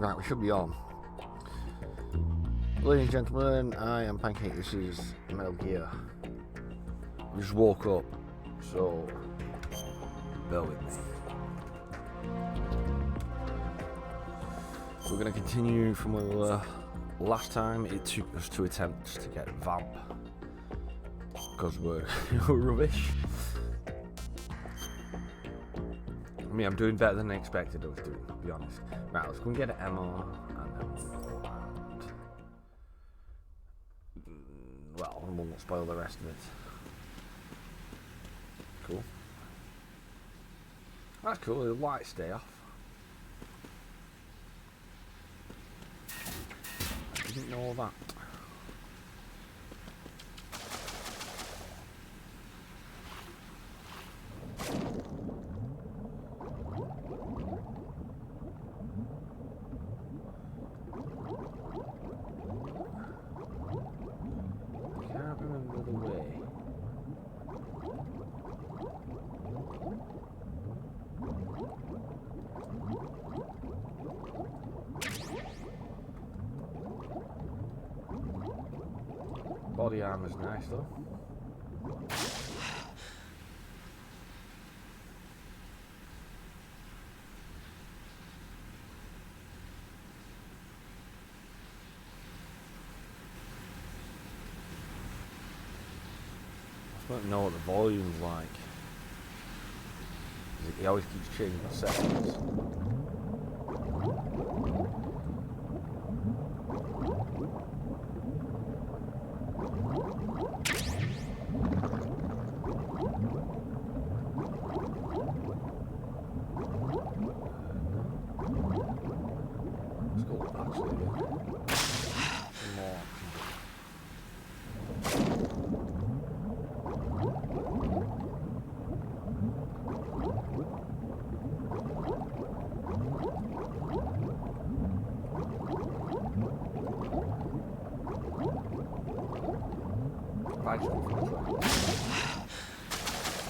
Right, we should be on. Ladies and gentlemen, I am PanCake. This is Metal Gear. I just woke up, so bear with me. We're going to continue from where we were last time. It took us 2 attempts to get Vamp because we're rubbish. I mean, I'm doing better than I expected I was doing, to be honest. Right, let's go and get an MR and then well, I won't spoil the rest of it. Cool. That's cool, the lights stay off. I didn't know that. Body armor's nice though. I don't know what the volume's like. He always keeps changing the settings.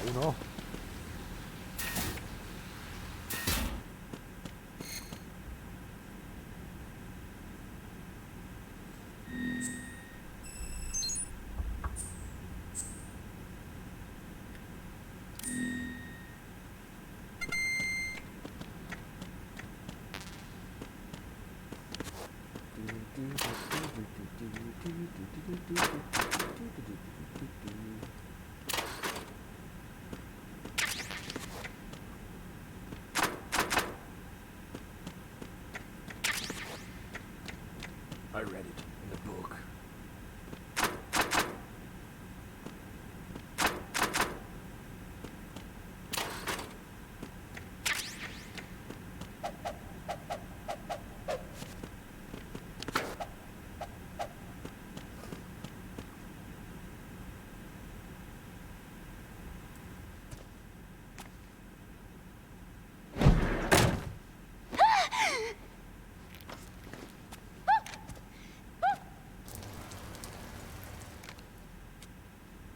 Oh no. I read it in the book.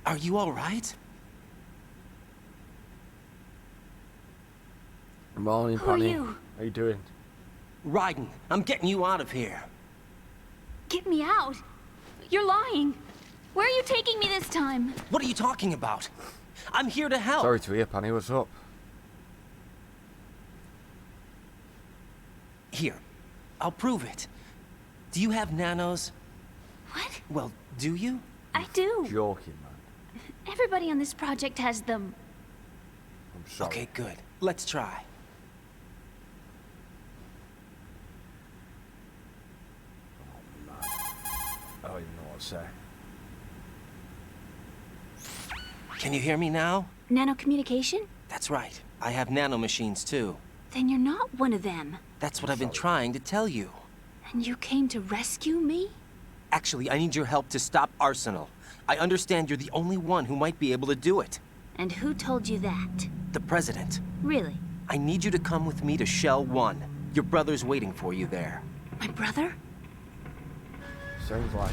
Are you all right? Morning, Who are Penny. you? How you doing? Raiden, I'm getting you out of here. Get me out! You're lying! Where are you taking me this time? What are you talking about? I'm here to help. Sorry to hear, Penny. What's up? Here, I'll prove it. Do you have nanos? What? Well, do you? I do. Joking, man. Everybody on this project has them. I'm sorry. Okay, good. Let's try. Oh, man. I don't even know what to say. Can you hear me now? Nanocommunication? That's right. I have nanomachines too. Then you're not one of them. That's what I've been trying to tell you. And you came to rescue me? Actually, I need your help to stop Arsenal. I understand you're the only one who might be able to do it. And who told you that? The President. Really? I need you to come with me to Shell 1. Your brother's waiting for you there. My brother? Sounds like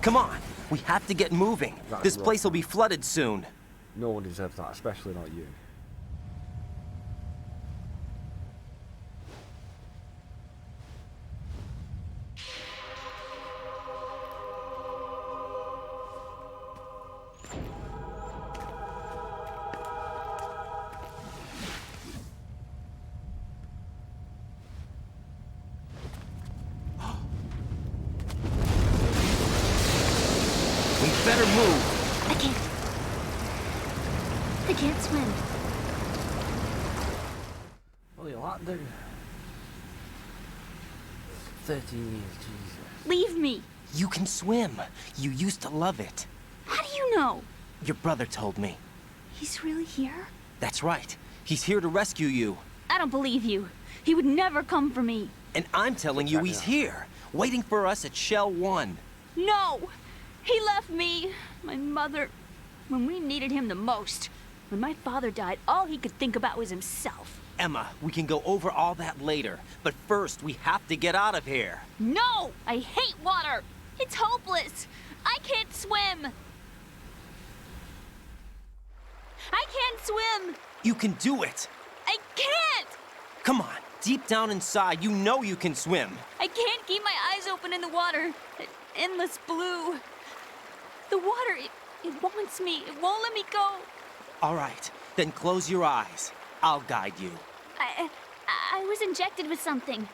Come on! We have to get moving. Right, This right. place will be flooded soon. no one deserves that, especially not you. I can't swim. Well, you like, dude. 13 years, Jesus. Leave me. You can swim. You used to love it. How do you know? Your brother told me. He's really here? That's right. He's here to rescue you. I don't believe you. He would never come for me. And I'm telling you he's here, waiting for us at Shell 1. No! He left me, my mother, when we needed him the most. When my father died, all he could think about was himself. Emma, we can go over all that later, but first we have to get out of here. No! I hate water! It's hopeless! I can't swim! I can't swim! You can do it. I can't! Come on, deep down inside, you know you can swim. I can't keep my eyes open in the water. That endless blue. The water, it wants me. It won't let me go. All right, then close your eyes. I'll guide you. I was injected with something.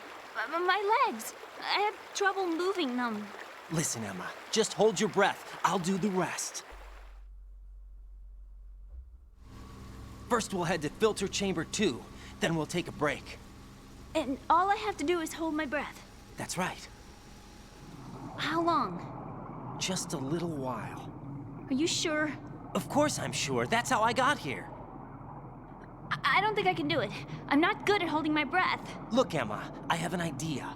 My legs. I have trouble moving them. Listen, Emma, just hold your breath. I'll do the rest. First, we'll head to filter chamber 2. Then we'll take a break. And all I have to do is hold my breath. That's right. How long? Just a little while. Are you sure? Of course I'm sure. That's how I got here. I don't think I can do it. I'm not good at holding my breath. Look, Emma, I have an idea.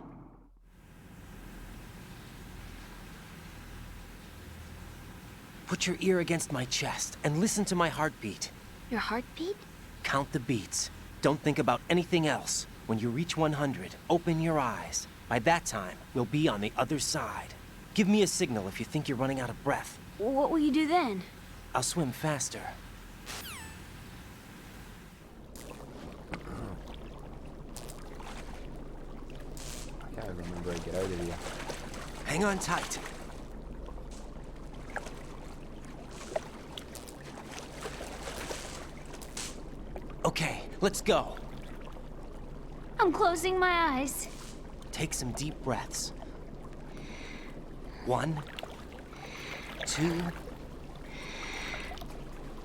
Put your ear against my chest and listen to my heartbeat. Your heartbeat? Count the beats. Don't think about anything else. When you reach 100, open your eyes. By that time, we'll be on the other side. Give me a signal if you think you're running out of breath. What will you do then? I'll swim faster. I can't remember how to get out of here. Hang on tight. Okay, let's go. I'm closing my eyes. Take some deep breaths. 1, 2,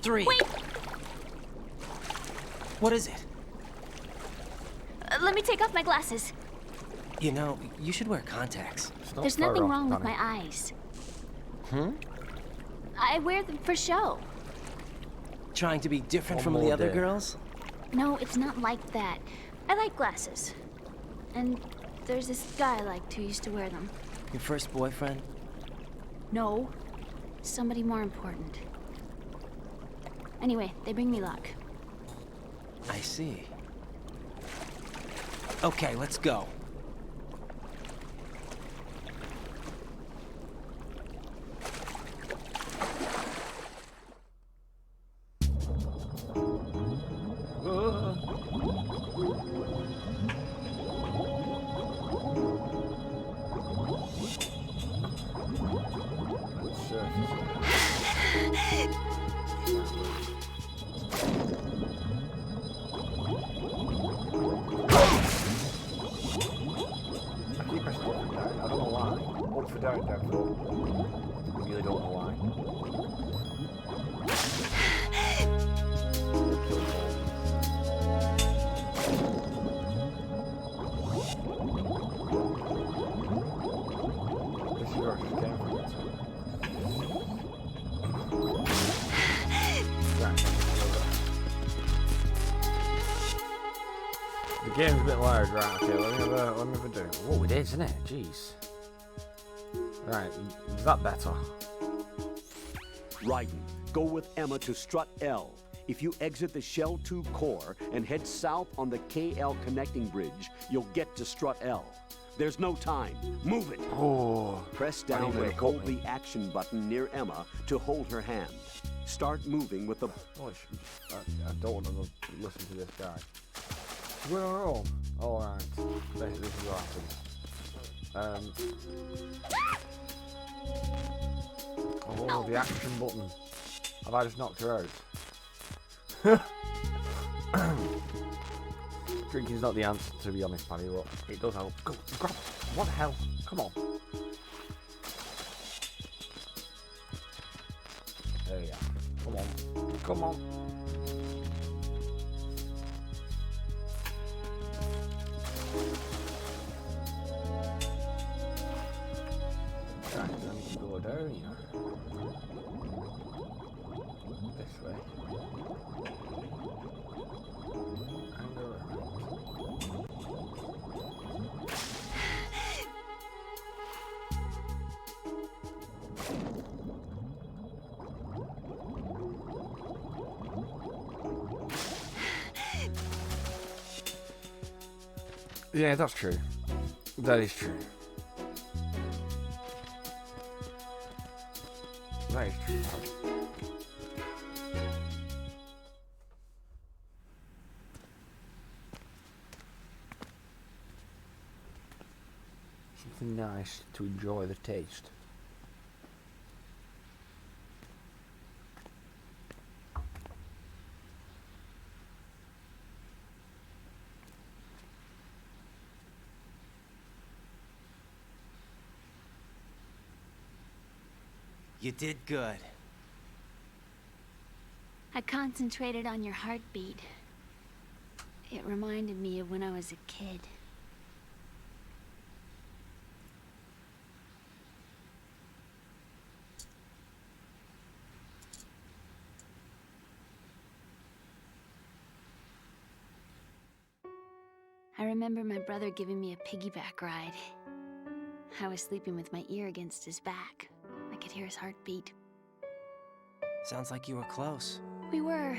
3. Wait! What is it? Let me take off my glasses. You know, you should wear contacts. It's not There's far nothing off, wrong with Connie. my eyes. Hmm? I wear them for show. Trying to be different One from the more other day. girls? No, it's not like that. I like glasses. And there's this guy I liked who used to wear them. Your first boyfriend? No, somebody more important. Anyway, they bring me luck. I see. Okay, let's go. Down, I really don't know why. This is where I just came from. The game's a bit loud, right? Okay, let me have a do. Whoa, it is, isn't it? Jeez. Right, is that better? Raiden, go with Emma to strut L. If you exit the Shell 2 core and head south on the KL connecting bridge, you'll get to strut L. There's no time. Move it. Oh. Press I down need to and hold the action button near Emma to hold her hand. Start moving with the... Oh, I don't want to listen to this guy. We're on our own. Alright. This is what happens. Oh, the action button. Have I just knocked her out? Drinking's not the answer, to be honest, Paddy, but it does help. Go, grab. What the hell? Come on. There you are. Come on. Come on. there, don't you? This way. And go around. Yeah, that's true. That is true. That is true. Something nice to enjoy the taste. You did good. I concentrated on your heartbeat. It reminded me of when I was a kid. I remember my brother giving me a piggyback ride. I was sleeping with my ear against his back. I could hear his heartbeat. Sounds like you were close. We were,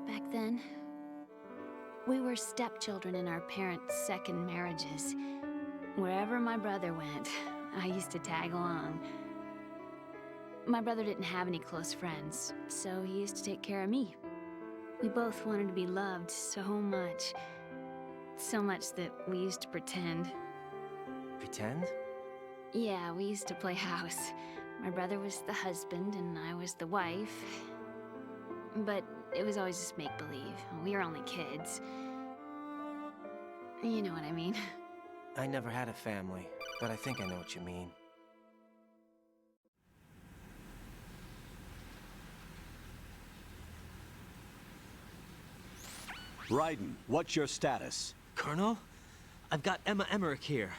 back then. We were stepchildren in our parents' second marriages. Wherever my brother went, I used to tag along. My brother didn't have any close friends, so he used to take care of me. We both wanted to be loved so much. So much that we used to pretend. Pretend? Yeah, we used to play house. My brother was the husband and I was the wife. But it was always just make-believe. We were only kids. You know what I mean. I never had a family, but I think I know what you mean. Raiden, what's your status? Colonel? I've got Emma Emmerich here.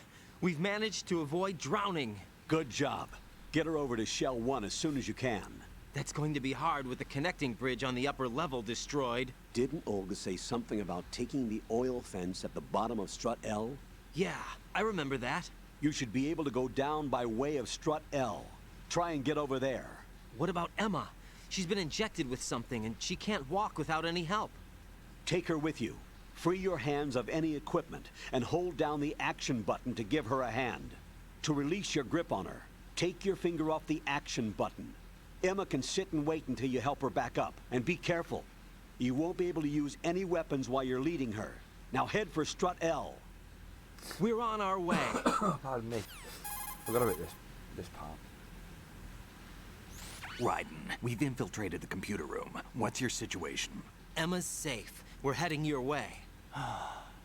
We've managed to avoid drowning. Good job. Get her over to Shell 1 as soon as you can. That's going to be hard with the connecting bridge on the upper level destroyed. Didn't Olga say something about taking the oil fence at the bottom of Strut L? Yeah, I remember that. You should be able to go down by way of Strut L. Try and get over there. What about Emma? She's been injected with something and she can't walk without any help. Take her with you. Free your hands of any equipment and hold down the action button to give her a hand. To release your grip on her, take your finger off the action button. Emma can sit and wait until you help her back up. And be careful. You won't be able to use any weapons while you're leading her. Now head for Strut L. We're on our way. Pardon me. Forgot about this part. Raiden, we've infiltrated the computer room. What's your situation? Emma's safe. We're heading your way.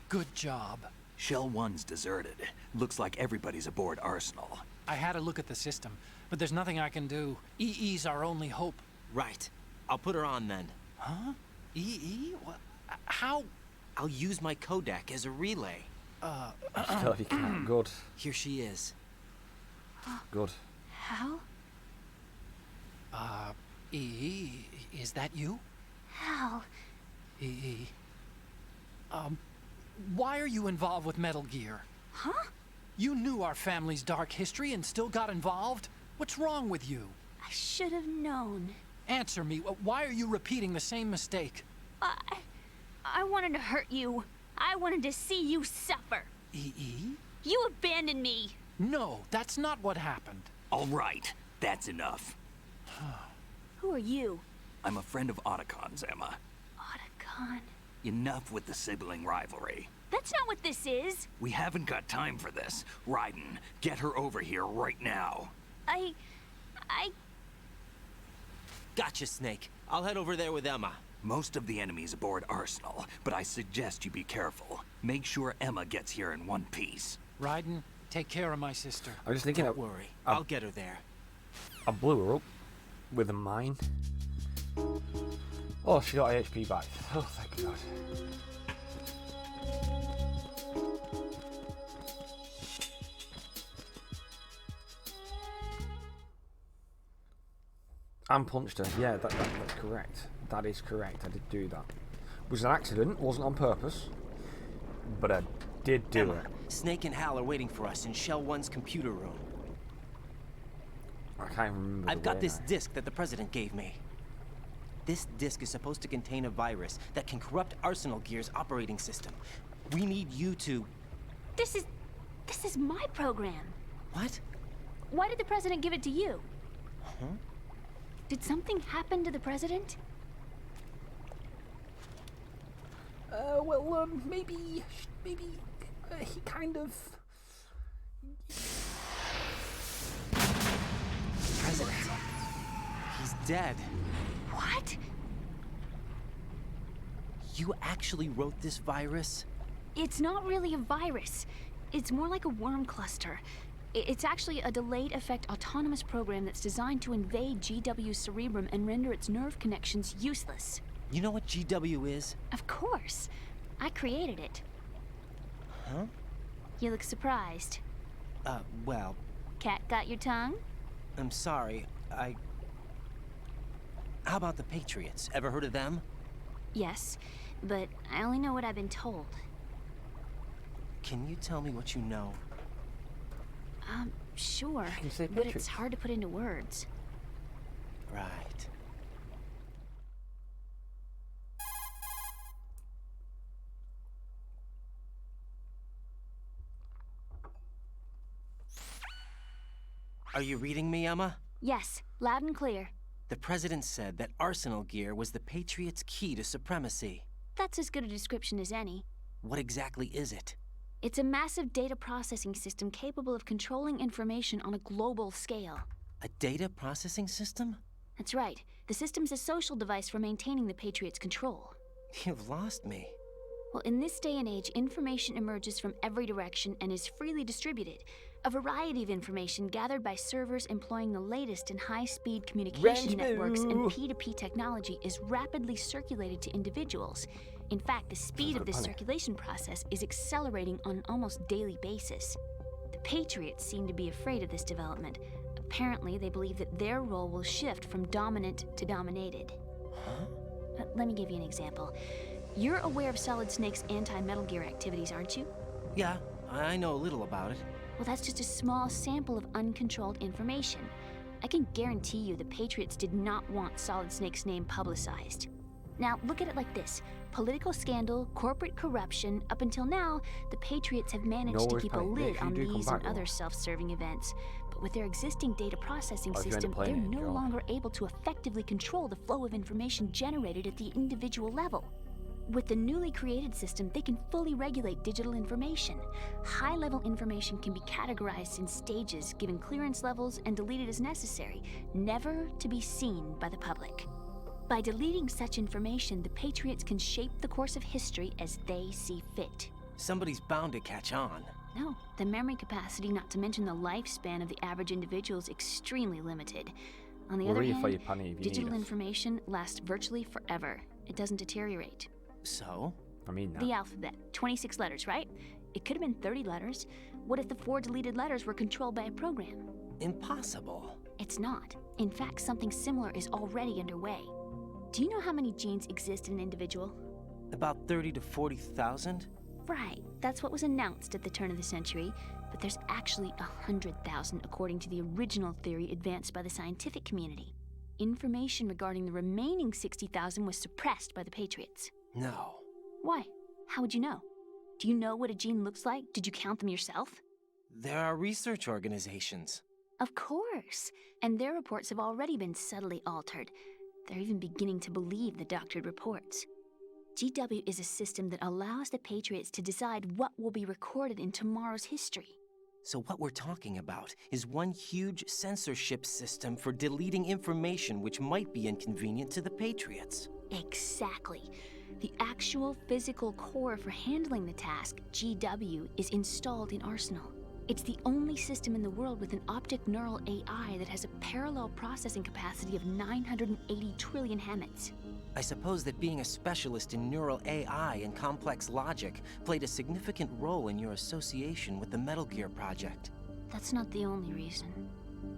Good job. Shell 1's deserted. Looks like everybody's aboard Arsenal. I had a look at the system, but there's nothing I can do. EE's our only hope. Right. I'll put her on then. Huh? EE? What? How? I'll use my Kodak as a relay. Still, if you can. Good. Here she is. Good. Hal? EE, is that you? Hal? EE. Why are you involved with Metal Gear? Huh? You knew our family's dark history and still got involved? What's wrong with you? I should have known. Answer me. Why are you repeating the same mistake? I wanted to hurt you. I wanted to see you suffer. EE? You abandoned me. No, that's not what happened. All right, that's enough. Who are you? I'm a friend of Otacon's, Emma. Otacon? Enough with the sibling rivalry. That's not what this is. We haven't got time for this. Raiden, get her over here right now. I... Gotcha, Snake. I'll head over there with Emma. Most of the enemy's aboard Arsenal, but I suggest you be careful. Make sure Emma gets here in one piece. Raiden, take care of my sister. I was thinking Don't worry. I'll get her there. I blew her up with a mine. Oh, she got HP back. Oh, thank God. And punched her. Yeah, that's correct. That is correct. I did do that. It was an accident. Wasn't on purpose. But I did do Emma, it. Snake and Hal are waiting for us in Shell 1's computer room. I can't remember. I've got this disk that the President gave me. This disk is supposed to contain a virus that can corrupt Arsenal Gear's operating system. We need you to... This is my program. What? Why did the President give it to you? Huh? Did something happen to the President? Well, maybe he kind of... President. He's dead. What? You actually wrote this virus? It's not really a virus. It's more like a worm cluster. It's actually a delayed effect autonomous program that's designed to invade GW's cerebrum and render its nerve connections useless. You know what GW is? Of course. I created it. Huh? You look surprised. Well, Cat got your tongue? I'm sorry. How about the Patriots? Ever heard of them? Yes, but I only know what I've been told. Can you tell me what you know? Sure, can say but it's Patriots. hard to put into words. Right. Are you reading me, Emma? Yes, loud and clear. The President said that Arsenal Gear was the Patriots' key to supremacy. That's as good a description as any. What exactly is it? It's a massive data processing system capable of controlling information on a global scale. A data processing system? That's right. The system's a social device for maintaining the Patriots' control. You've lost me. Well, in this day and age, information emerges from every direction and is freely distributed. A variety of information gathered by servers employing the latest in high-speed communication networks and P2P technology is rapidly circulated to individuals. In fact, the speed of this circulation process is accelerating on an almost daily basis. The Patriots seem to be afraid of this development. Apparently, they believe that their role will shift from dominant to dominated. Huh? Let me give you an example. You're aware of Solid Snake's anti-Metal Gear activities, aren't you? Yeah, I know a little about it. Well, that's just a small sample of uncontrolled information. I can guarantee you the Patriots did not want Solid Snake's name publicized. Now, look at it like this. Political scandal, corporate corruption, up until now, the Patriots have managed to keep a lid on these and other self-serving events. But with their existing data processing system, they're no longer able to effectively control the flow of information generated at the individual level. With the newly created system, they can fully regulate digital information. High-level information can be categorized in stages, given clearance levels, and deleted as necessary, never to be seen by the public. By deleting such information, the Patriots can shape the course of history as they see fit. Somebody's bound to catch on. No, the memory capacity, not to mention the lifespan of the average individual, is extremely limited. On the other hand, digital information lasts virtually forever. It doesn't deteriorate. So? I mean that. The alphabet, 26 letters, right? It could have been 30 letters. What if the 4 deleted letters were controlled by a program? Impossible. It's not. In fact, something similar is already underway. Do you know how many genes exist in an individual? About 30 to 40,000? Right, that's what was announced at the turn of the century, but there's actually 100,000 according to the original theory advanced by the scientific community. Information regarding the remaining 60,000 was suppressed by the Patriots. No. Why? How would you know? Do you know what a gene looks like? Did you count them yourself? There are research organizations. Of course, and their reports have already been subtly altered. They're even beginning to believe the doctored reports. GW is a system that allows the Patriots to decide what will be recorded in tomorrow's history. So what we're talking about is one huge censorship system for deleting information which might be inconvenient to the Patriots. Exactly. The actual physical core for handling the task, GW, is installed in Arsenal. It's the only system in the world with an optic neural AI that has a parallel processing capacity of 980 trillion Hammets. I suppose that being a specialist in neural AI and complex logic played a significant role in your association with the Metal Gear project. That's not the only reason.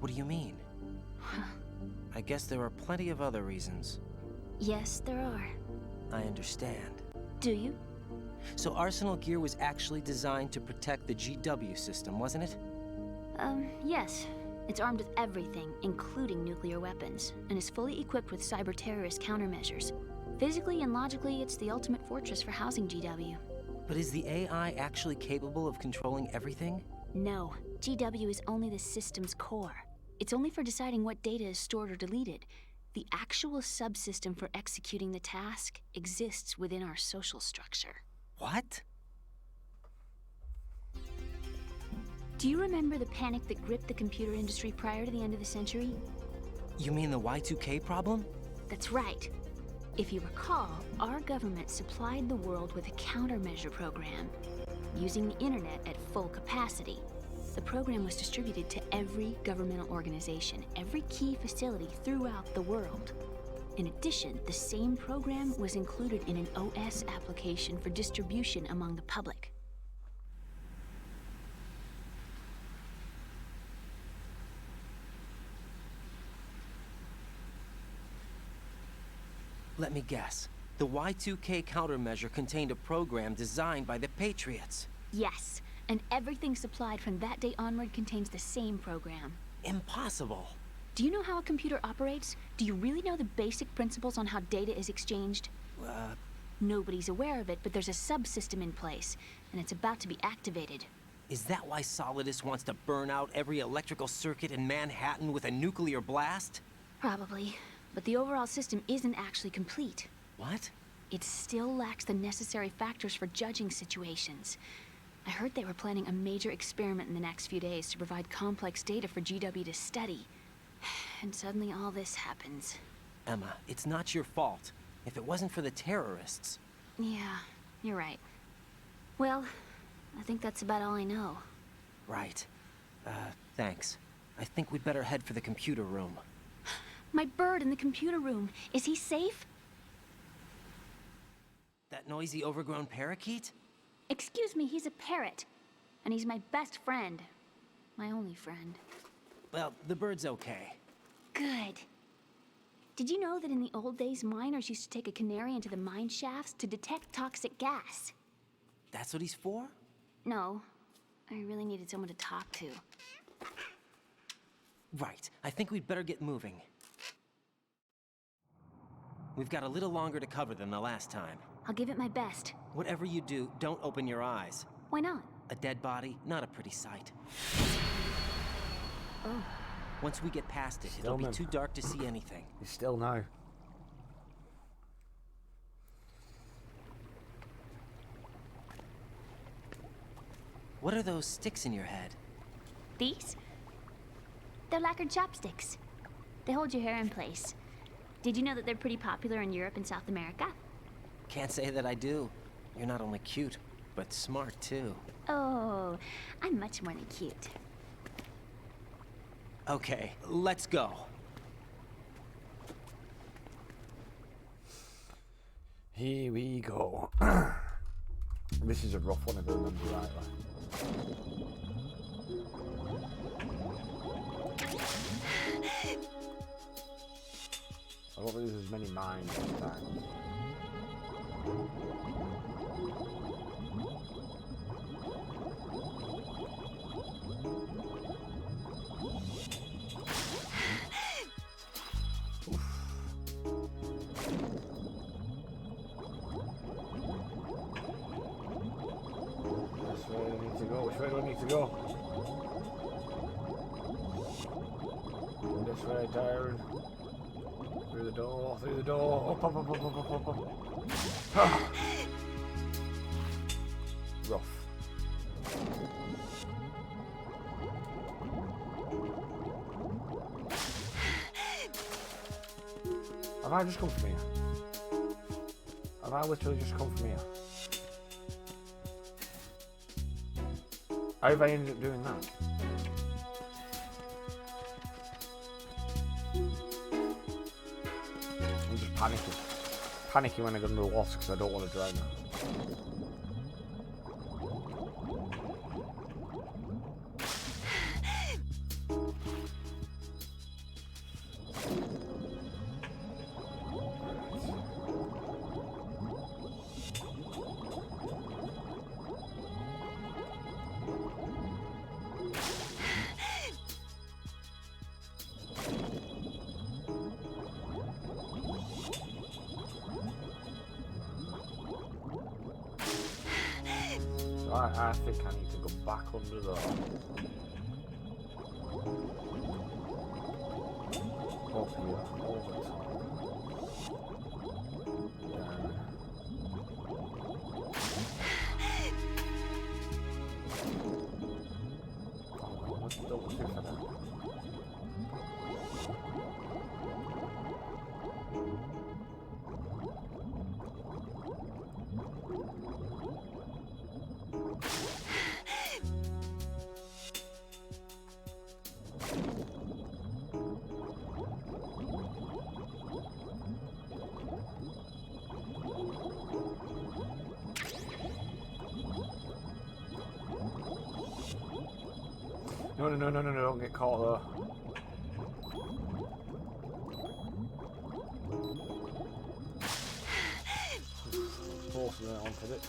What do you mean? I guess there are plenty of other reasons. Yes, there are. I understand. Do you? So Arsenal gear was actually designed to protect the GW system, wasn't it? Yes. It's armed with everything, including nuclear weapons, and is fully equipped with cyber-terrorist countermeasures. Physically and logically, it's the ultimate fortress for housing GW. But is the AI actually capable of controlling everything? No, GW is only the system's core. It's only for deciding what data is stored or deleted. The actual subsystem for executing the task exists within our social structure. What? Do you remember the panic that gripped the computer industry prior to the end of the century? You mean the Y2K problem? That's right. If you recall, our government supplied the world with a countermeasure program, using the internet at full capacity. The program was distributed to every governmental organization, every key facility throughout the world. In addition, the same program was included in an OS application for distribution among the public. Let me guess. The Y2K countermeasure contained a program designed by the Patriots. Yes, and everything supplied from that day onward contains the same program. Impossible. Do you know how a computer operates? Do you really know the basic principles on how data is exchanged? Nobody's aware of it, but there's a subsystem in place, and it's about to be activated. Is that why Solidus wants to burn out every electrical circuit in Manhattan with a nuclear blast? Probably, but the overall system isn't actually complete. What? It still lacks the necessary factors for judging situations. I heard they were planning a major experiment in the next few days to provide complex data for GW to study. And suddenly all this happens. Emma, it's not your fault. If it wasn't for the terrorists... Yeah, you're right. Well, I think that's about all I know. Right. Thanks. I think we'd better head for the computer room. My bird in the computer room. Is he safe? That noisy, overgrown parakeet? Excuse me, he's a parrot. And he's my best friend. My only friend. Well, the bird's okay. Good. Did you know that in the old days, miners used to take a canary into the mine shafts to detect toxic gas? That's what he's for? No. I really needed someone to talk to. Right. I think we'd better get moving. We've got a little longer to cover than the last time. I'll give it my best. Whatever you do, don't open your eyes. Why not? A dead body, not a pretty sight. Oh. Once we get past it, it'll be too dark to see anything. You still know. What are those sticks in your head? These? They're lacquered chopsticks. They hold your hair in place. Did you know that they're pretty popular in Europe and South America? Can't say that I do. You're not only cute, but smart too. Oh, I'm much more than cute. Okay, let's go. Here we go. This is a rough one if I remember rightly. I don't think there's as many mines this time. Which way do I need to go? This way, Tyrone. Through the door, through the door. Up, up, up, up, up, up, up. Ah. Rough. Have I just come from here? Have I literally just come from here? How have I ended up doing that? I'm just panicking. Panicking when I go into the water because I don't want to drown now. I think I need to go back under though. Up here, over top. Down. Oh no, let's double shift for that. No, don't get caught though. Forcing it onto it.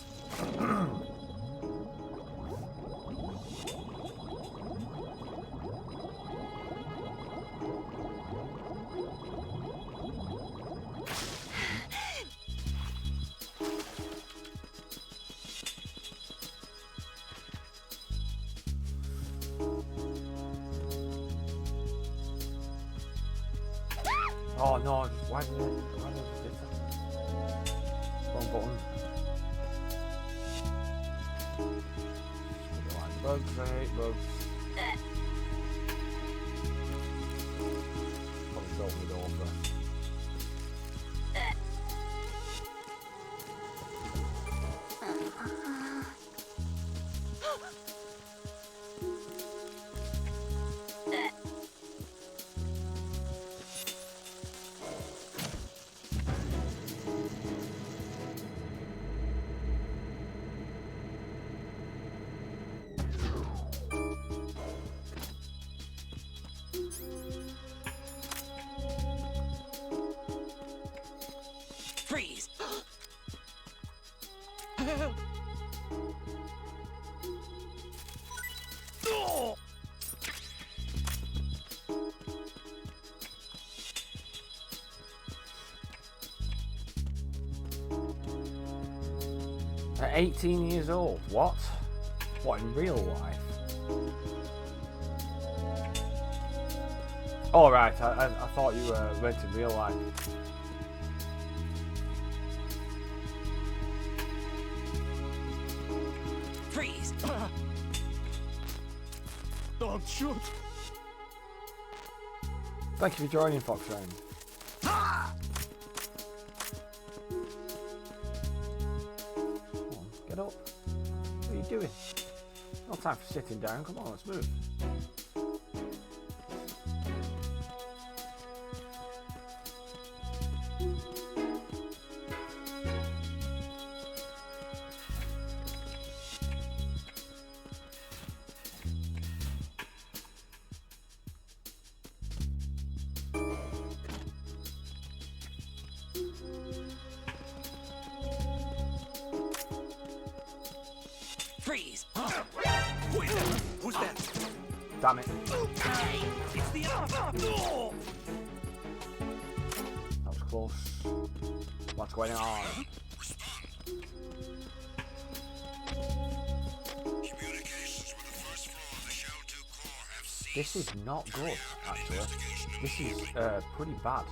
Oh no, why did it do that? Wrong button. Like bugs, I hate bugs. Probably go with all first. Freeze! 18 years old. What? What, in real life? Oh, right. I thought you went in real life. Freeze! Don't shoot! Thank you for joining, Fox Rain. Get up. What are you doing? No time for sitting down. Come on, let's move. Freeze! Who is that? Who's that? Damn it. It's the no! That was close. What's going on? This is not good, actually. This is pretty bad.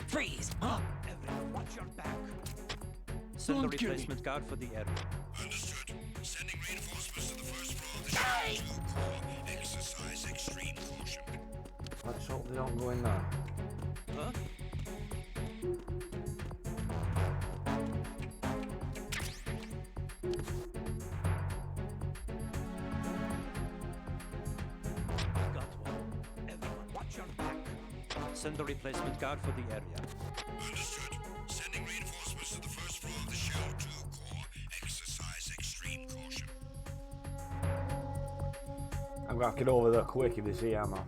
Freeze! Everyone, watch your back. Send a Don't kill me. replacement guard for the area. Understood. Sending reinforcements to the first floor of the Shadow 2 Core. Exercise extreme caution. Let's hope they don't go in there. Huh? Got one. Everyone, watch your back. Send a replacement guard for the area. Understood. Sending reinforcements reinforcements to the first floor of the Shell 2 core. Exercise extreme caution. I'm gonna have to get over there quick if they see ammo.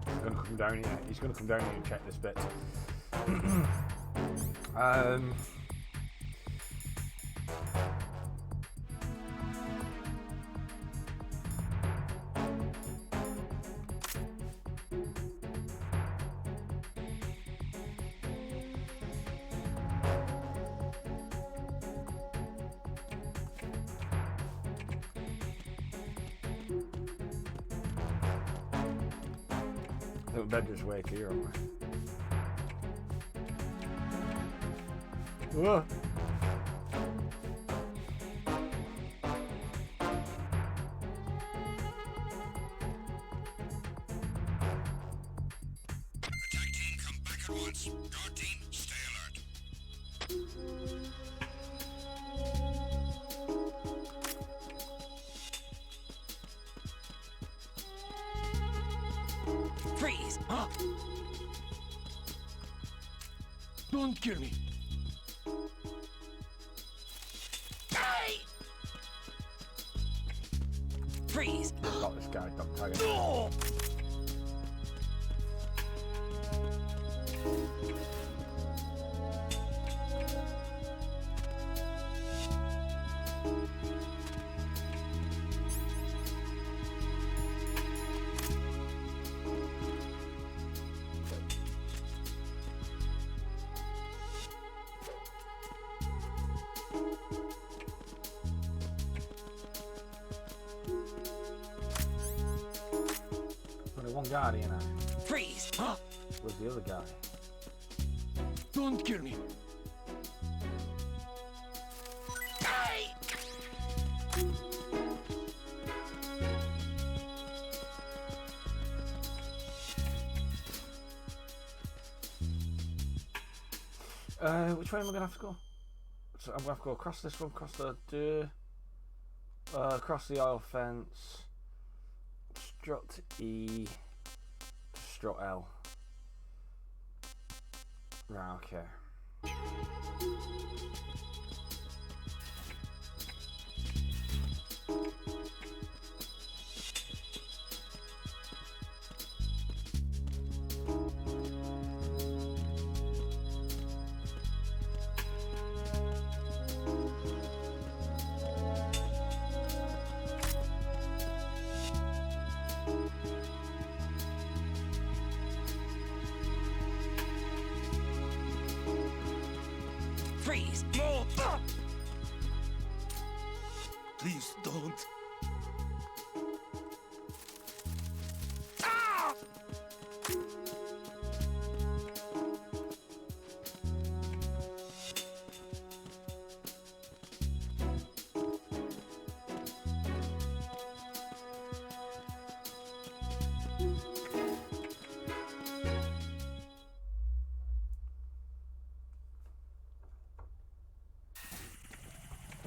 He's gonna come down here. He's gonna come down here and check this bit. I think we better just wait here, aren't we? Whoa. Attack team, come back at once. Guard team, stay alert. Freeze! Huh? Don't kill me. Hey! Freeze! Got this guy, don't tag him. Oh! Only one guy here now. Freeze! Huh? Where's the other guy? Don't kill me. Hey! Which way am I gonna have to go? So I'm gonna have to go across this one, across the oil fence, strut E, strut L. Right, okay. Freeze! No! Please don't. Ah!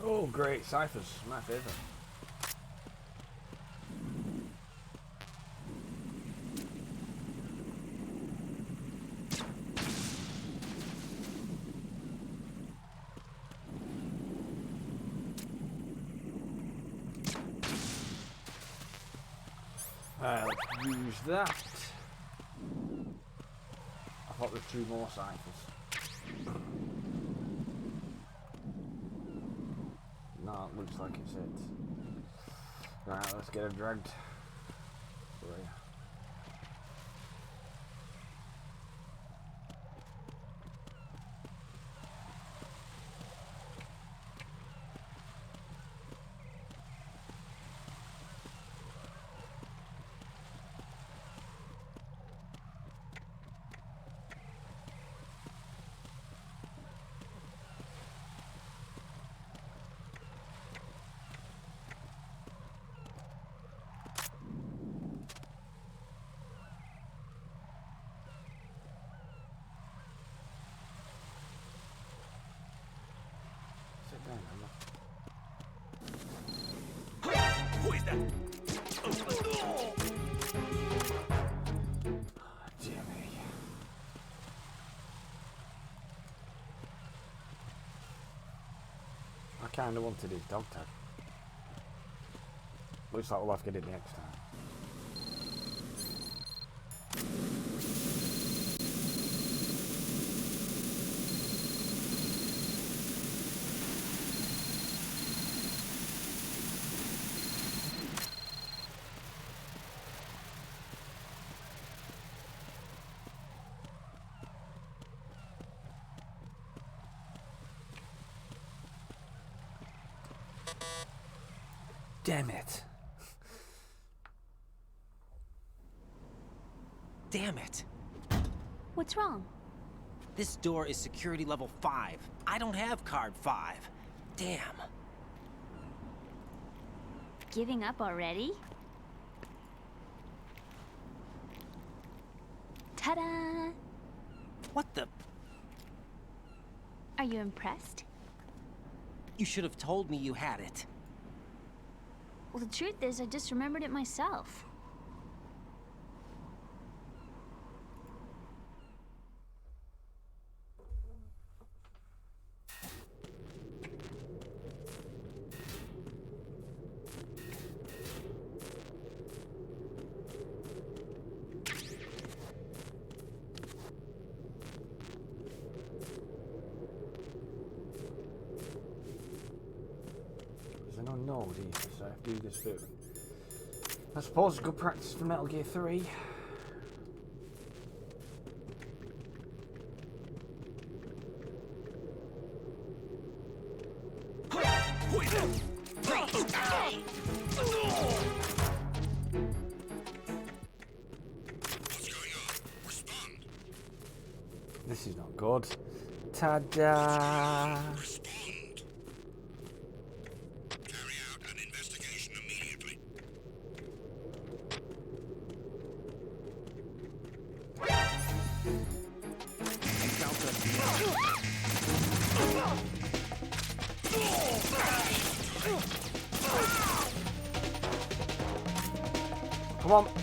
Oh, great, ciphers, my favourite. Let's use that. I thought there's 2 more ciphers. No, it looks like it's it. Right, let's get him dragged. Sorry. Sit down, Emma. kind of wanted his dog tag. Looks like we'll have to get it next time. Damn it. Damn it. What's wrong? This door is security level 5. I don't have card 5. Damn. Giving up already? Ta-da! What the? Are you impressed? You should have told me you had it. Well, the truth is, I just remembered it myself. I don't know these, so I have to do this bit. I suppose it's good practice for Metal Gear 3. What's going on? Respond. This is not good. Ta-da! Respond. Carry out an investigation immediately.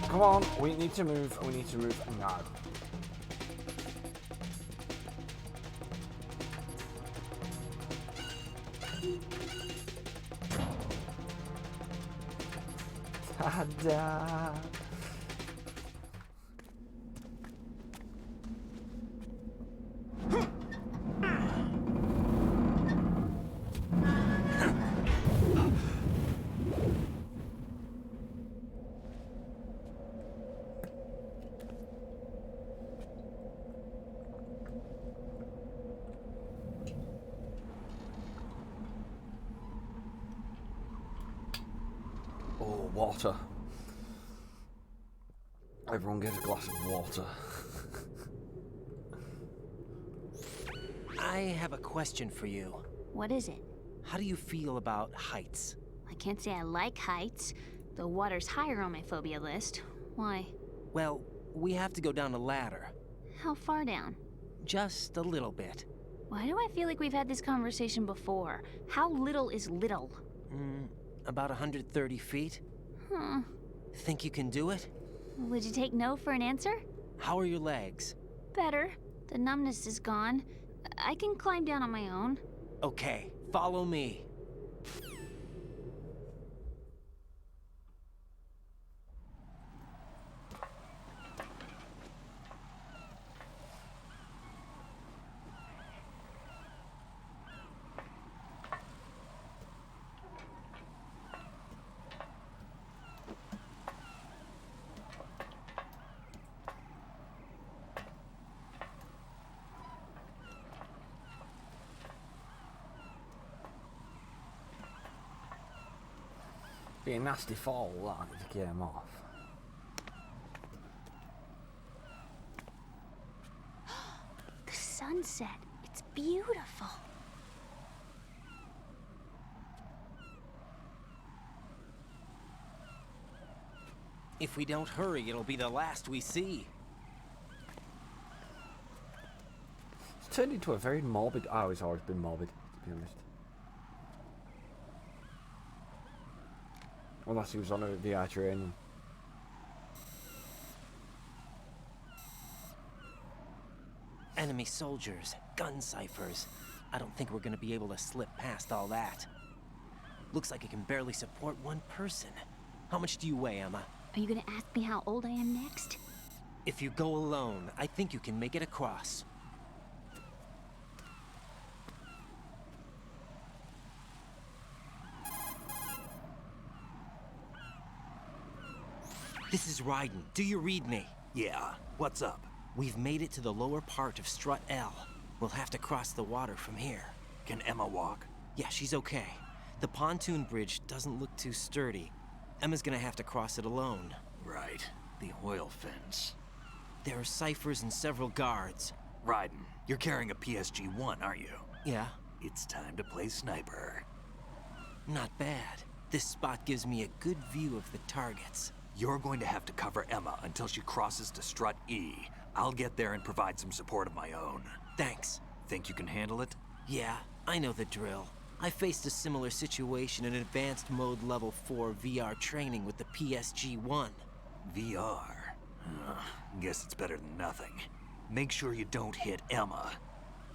Come on, we need to move now. Ta-da! Oh, water. Everyone get a glass of water. I have a question for you. What is it? How do you feel about heights? I can't say I like heights. The water's higher on my phobia list. Why? Well, we have to go down a ladder. How far down? Just a little bit. Why do I feel like we've had this conversation before? How little is little? About 130 feet. Huh. Think you can do it? Would you take no for an answer? How are your legs? Better. The numbness is gone. I can climb down on my own. Okay, follow me. Be a nasty fall, that, if you came off. The sunset. It's beautiful. If we don't hurry, it'll be the last we see. It's turned into a very morbid... Oh, it's always been morbid, to be honest. Unless he was on a VR training. Enemy soldiers, gun ciphers. I don't think we're gonna be able to slip past all that. Looks like it can barely support one person. How much do you weigh, Emma? Are you gonna ask me how old I am next? If you go alone, I think you can make it across. This is Ryden. Do you read me? Yeah, what's up? We've made it to the lower part of Strut L. We'll have to cross the water from here. Can Emma walk? Yeah, she's okay. The pontoon bridge doesn't look too sturdy. Emma's gonna have to cross it alone. Right, the oil fence. There are ciphers and several guards. Ryden, you're carrying a PSG-1, aren't you? Yeah, It's time to play sniper. not bad. This spot gives me a good view of the targets. You're going to have to cover Emma until she crosses to Strut E. I'll get there and provide some support of my own. Thanks. Think you can handle it? Yeah, I know the drill. I faced a similar situation in advanced mode level 4 VR training with the PSG-1. VR. Guess it's better than nothing. Make sure you don't hit Emma.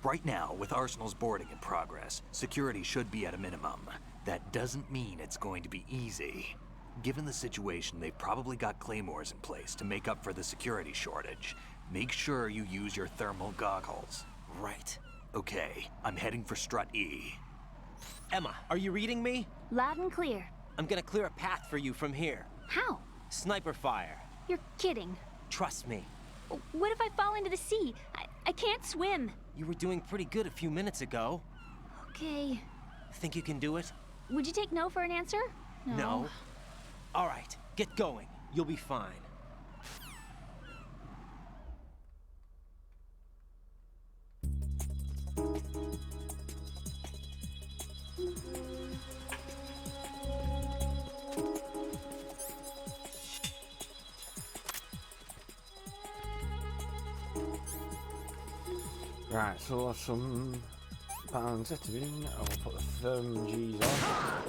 Right now, with Arsenal's boarding in progress, security should be at a minimum. That doesn't mean it's going to be easy. Given the situation, they've probably got claymores in place to make up for the security shortage. Make sure you use your thermal goggles. Right. Okay, I'm heading for Strut E. Emma, are you reading me? Loud and clear. I'm gonna clear a path for you from here. How? Sniper fire. You're kidding. Trust me. What if I fall into the sea? I can't swim. You were doing pretty good a few minutes ago. Okay. Think you can do it? Would you take no for an answer? No. All right, get going. You'll be fine. Right, so we'll have some pancake in, and we'll put the therm G's on.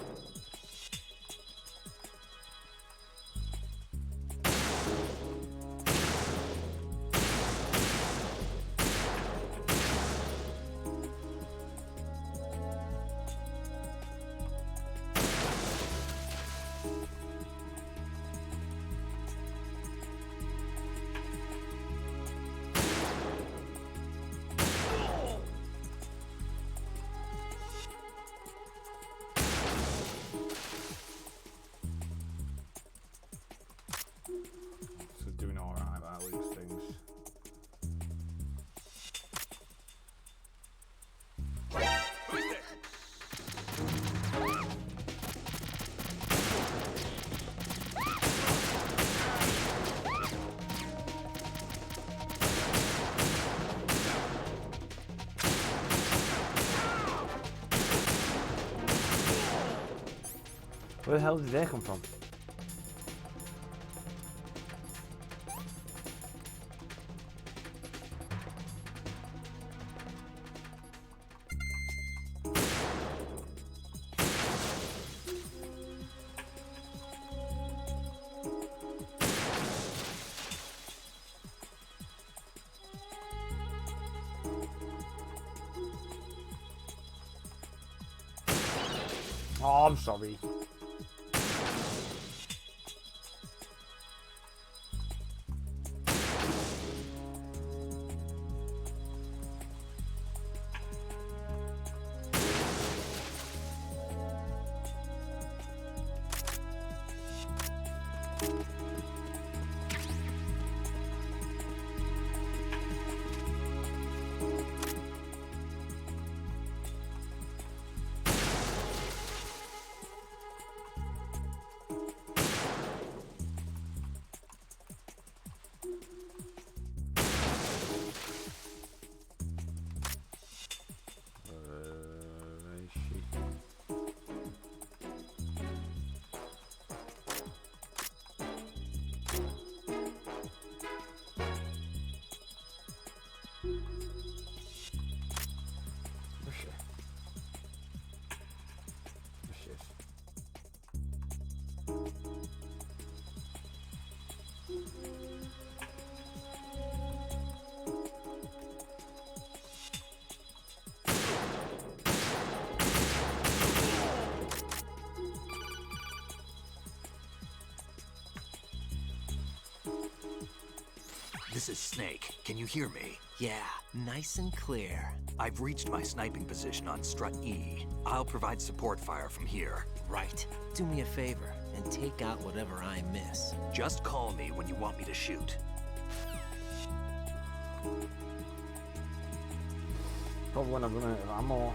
So doing all right about these things. Where the hell did they come from? Oh, I'm sorry. This is Snake. Can you hear me? Yeah, nice and clear. I've reached my sniping position on Strut E. I'll provide support fire from here. Right. Do me a favor and take out whatever I miss. Just call me when you want me to shoot. Probably when I've run out of ammo.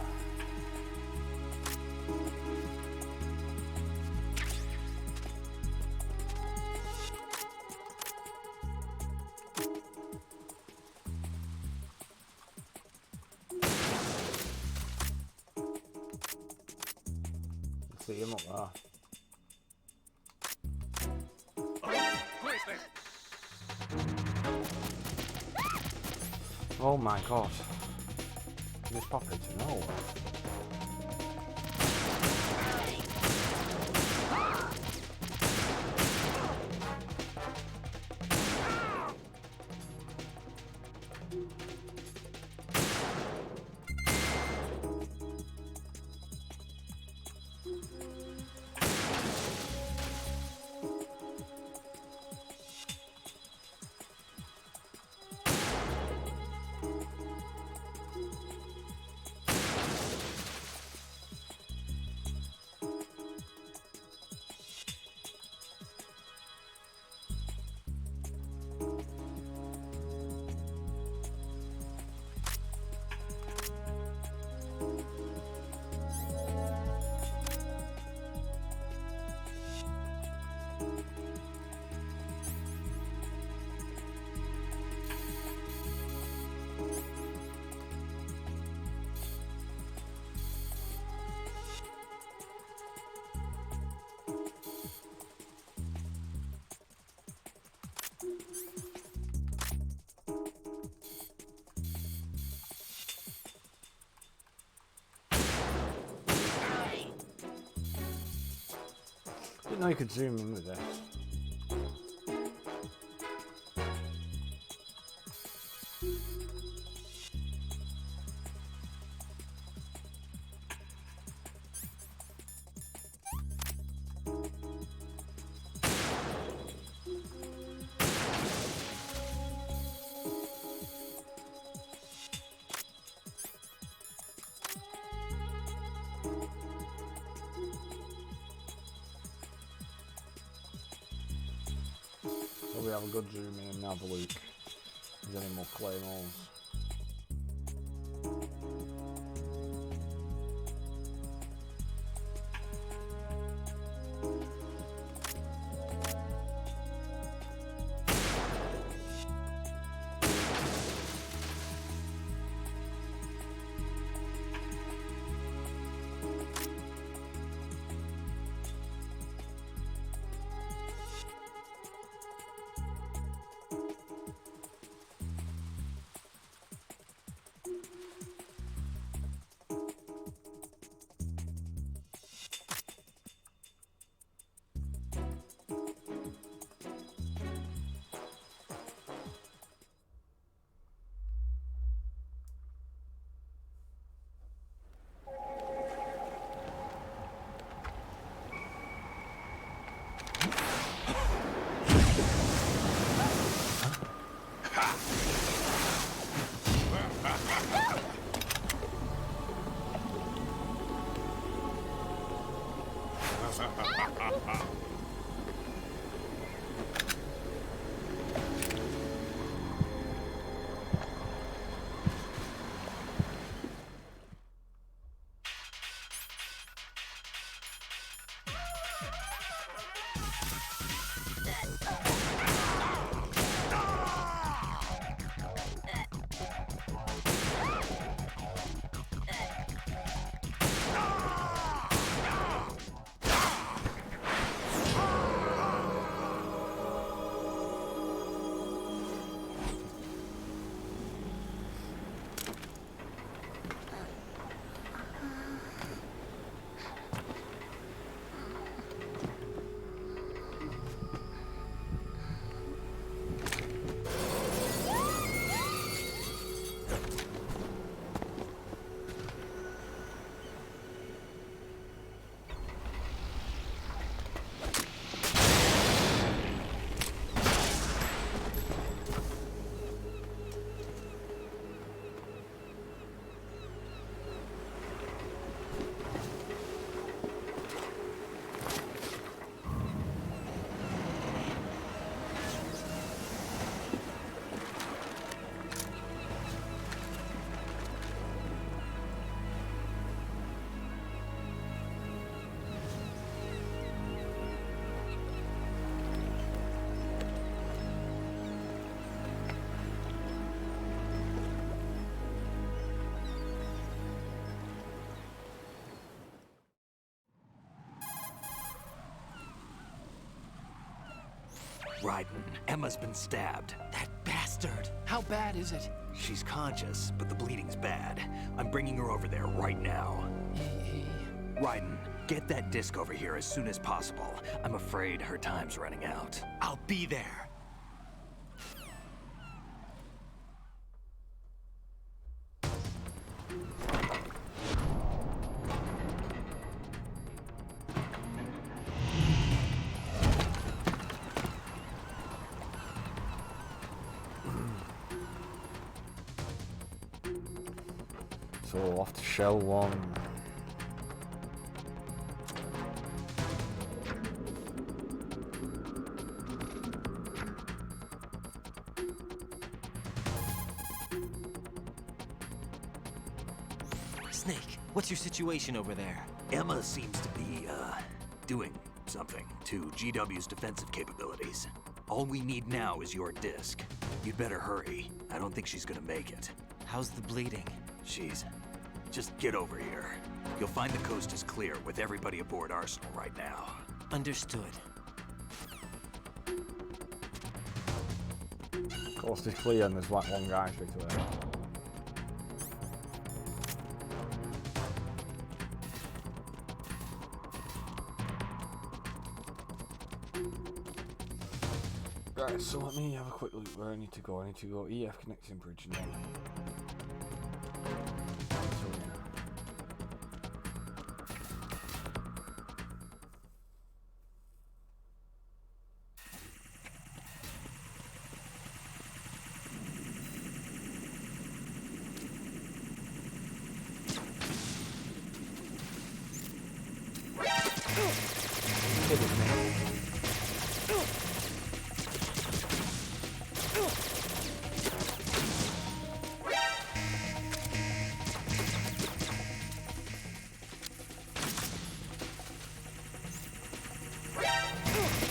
See him up there. Oh my god. This pop it to nowhere. Didn't know you could zoom in with this. So we have a good zoom in and have a look. Is there any more claymores? Raiden, Emma's been stabbed. That bastard! How bad is it? She's conscious, but the bleeding's bad. I'm bringing her over there right now. Raiden, get that disc over here as soon as possible. I'm afraid her time's running out. I'll be there. So we'll have to shell one. Snake, what's your situation over there? Emma seems to be, doing something to GW's defensive capabilities. All we need now is your disc. You'd better hurry. I don't think she's gonna make it. How's the bleeding? Just get over here. You'll find the coast is clear with everybody aboard Arsenal right now. Understood. Coast is clear and there's like one guy straight away. Right, so let me have a quick look where I need to go. I need to go EF connecting bridge now.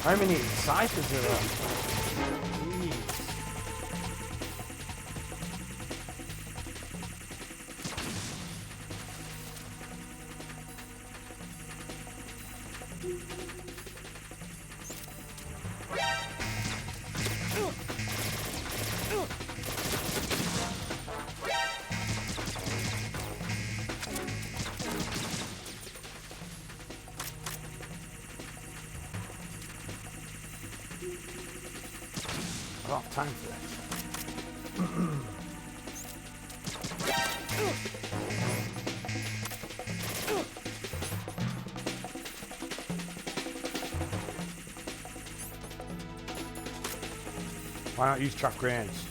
How many ciphers are there? Jeez. I don't have time for this. Why not use trap grenades?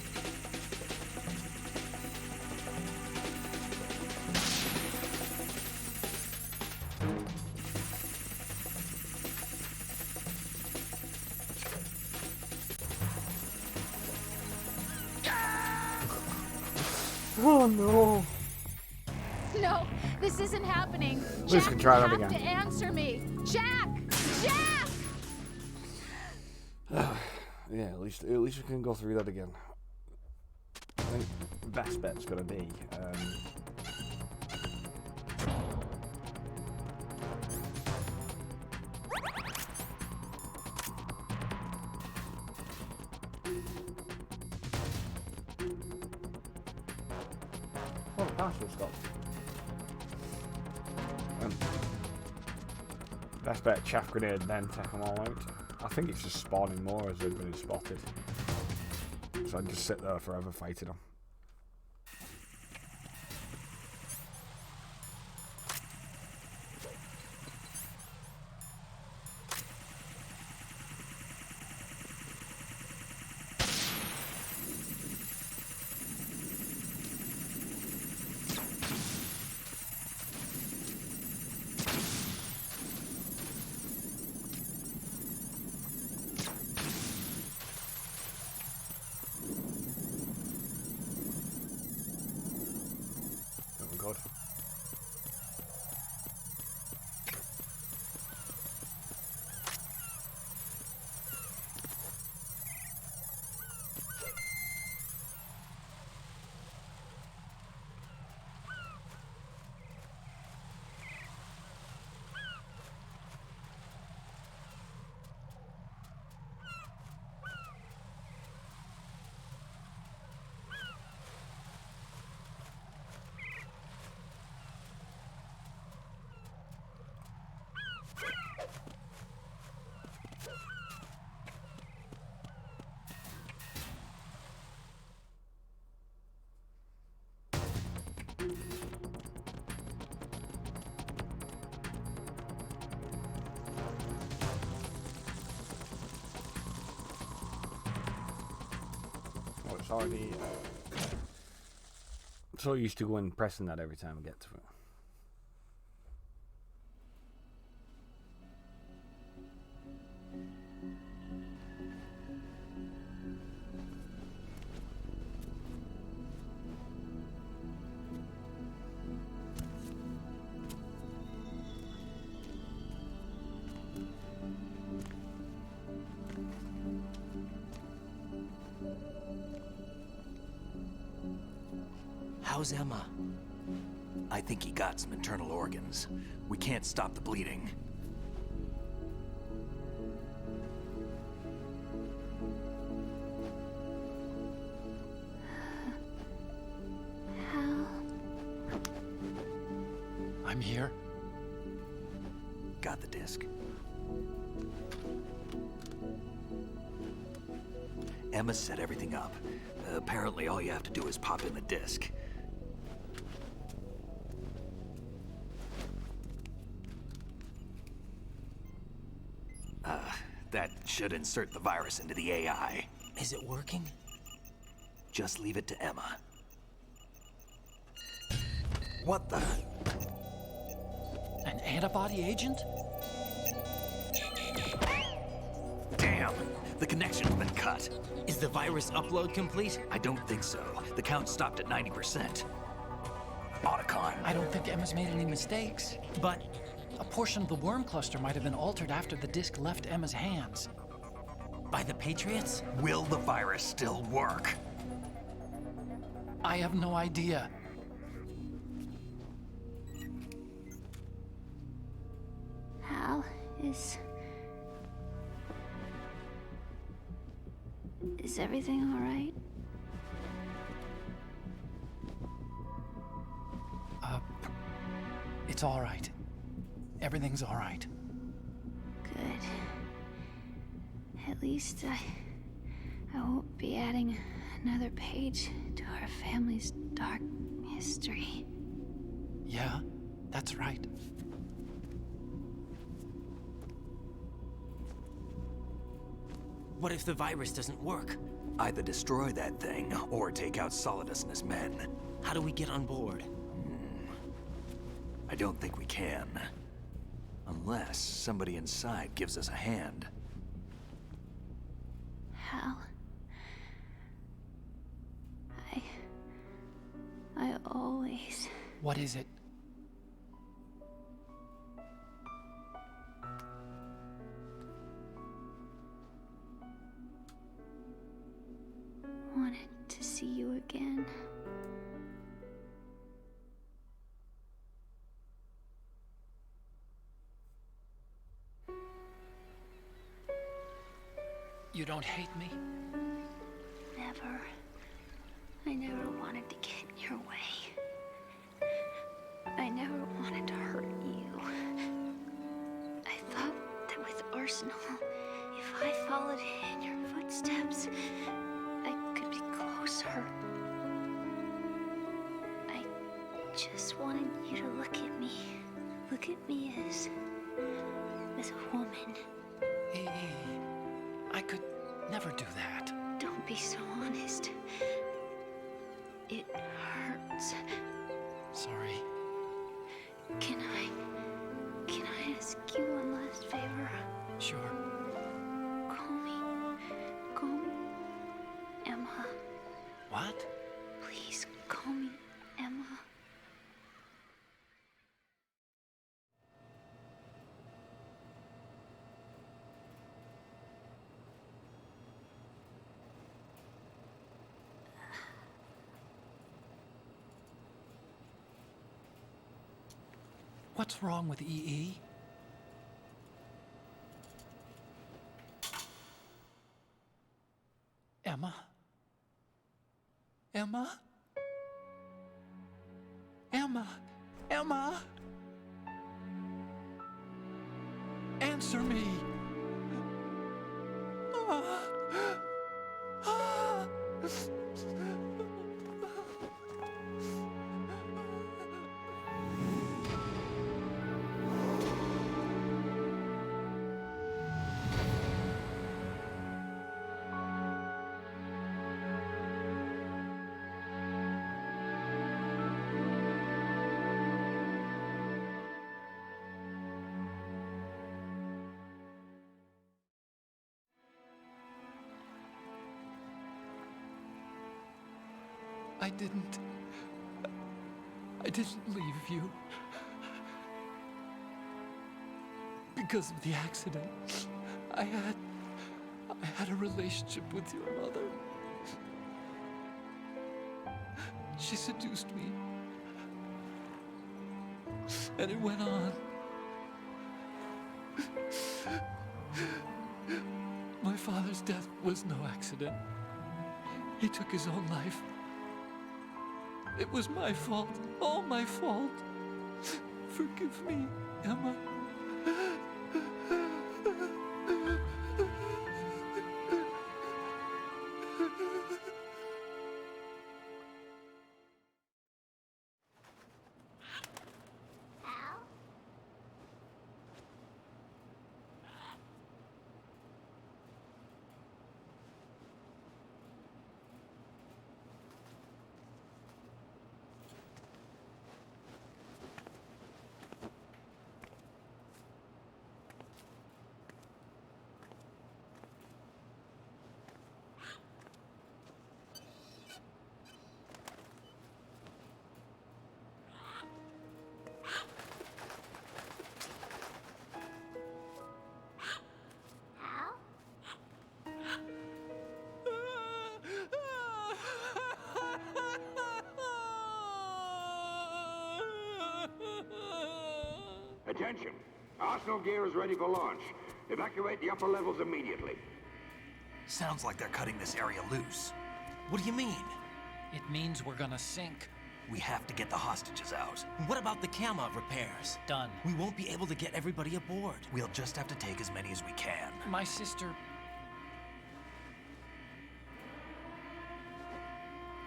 Oh no! No, this isn't happening. Please Jack, can try you that have again. to answer me. Jack! Jack! Yeah, at least we can go through that again. I think the best bet's gonna be oh, the parcel stopped. Best bet, chaff grenade, then take them all out. I think it's just spawning more as they've been spotted. So I'd just sit there forever fighting them. Sorry. So used to going pressing that every time I get to it. How's Emma? I think he got some internal organs. We can't stop the bleeding. Hal? I'm here. Got the disc. Emma set everything up. Apparently all you have to do is pop in the disc. That should insert the virus into the AI. Is it working? Just leave it to Emma. What the? An antibody agent? Damn! The connection's been cut. Is the virus upload complete? I don't think so. The count stopped at 90%. Otacon. I don't think Emma's made any mistakes. But A portion of the worm cluster might have been altered after the disc left Emma's hands. by the Patriots? Will the virus still work? I have no idea. Hal, is everything all right? It's all right. Everything's all right. Good. At least I won't be adding another page to our family's dark history. Yeah, that's right. What if the virus doesn't work? Either destroy that thing, or take out Solidus and his men. How do we get on board? I don't think we can. Unless somebody inside gives us a hand. Hal, I always... What is it? wanted to see you again. You don't hate me? Never. I never wanted to get in your way. I never wanted to hurt you. I thought that with Arsenal, if I followed in your footsteps, I could be closer. I just wanted you to look at me. Look at me as a woman. I could never do that. Don't be so honest. It hurts. Sorry. Can I ask you one last favor? Sure. Call me Emma. What? Please call me Emma. What's wrong with EE? Emma? Emma? Emma? Emma? Answer me! Ah. Ah. I didn't leave you. Because of the accident, I had a relationship with your mother. She seduced me. And it went on. My father's death was no accident. He took his own life. It was my fault, all my fault. Forgive me, Emma. Attention! Arsenal gear is ready for launch. Evacuate the upper levels immediately. Sounds like they're cutting this area loose. What do you mean? It means we're gonna sink. We have to get the hostages out. What about the cam repairs? Done. We won't be able to get everybody aboard. We'll just have to take as many as we can. My sister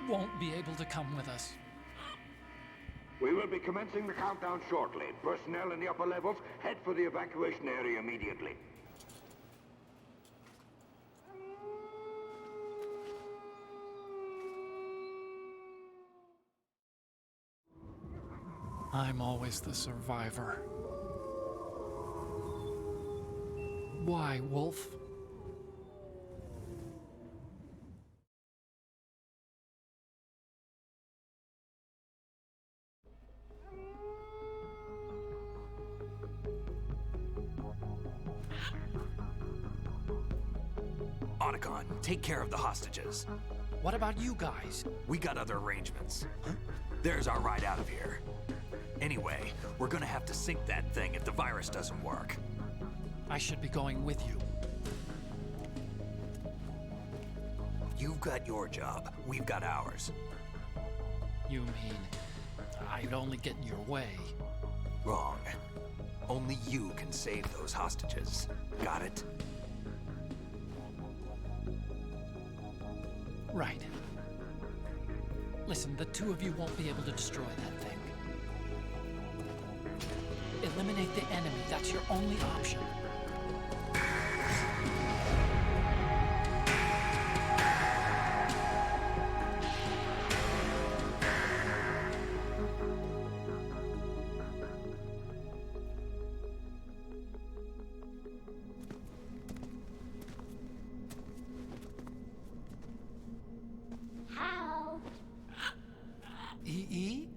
won't be able to come with us. We will be commencing the countdown shortly. Personnel in the upper levels, head for the evacuation area immediately. I'm always the survivor. Why, Wolf? Otacon, take care of the hostages. What about you guys? We got other arrangements. There's our ride out of here. Anyway, we're gonna have to sink that thing if the virus doesn't work. I should be going with you. You've got your job, we've got ours. You mean I'd only get in your way? Wrong. Only you can save those hostages. Got it? Right. Listen, the two of you won't be able to destroy that thing. Eliminate the enemy. That's your only option. E?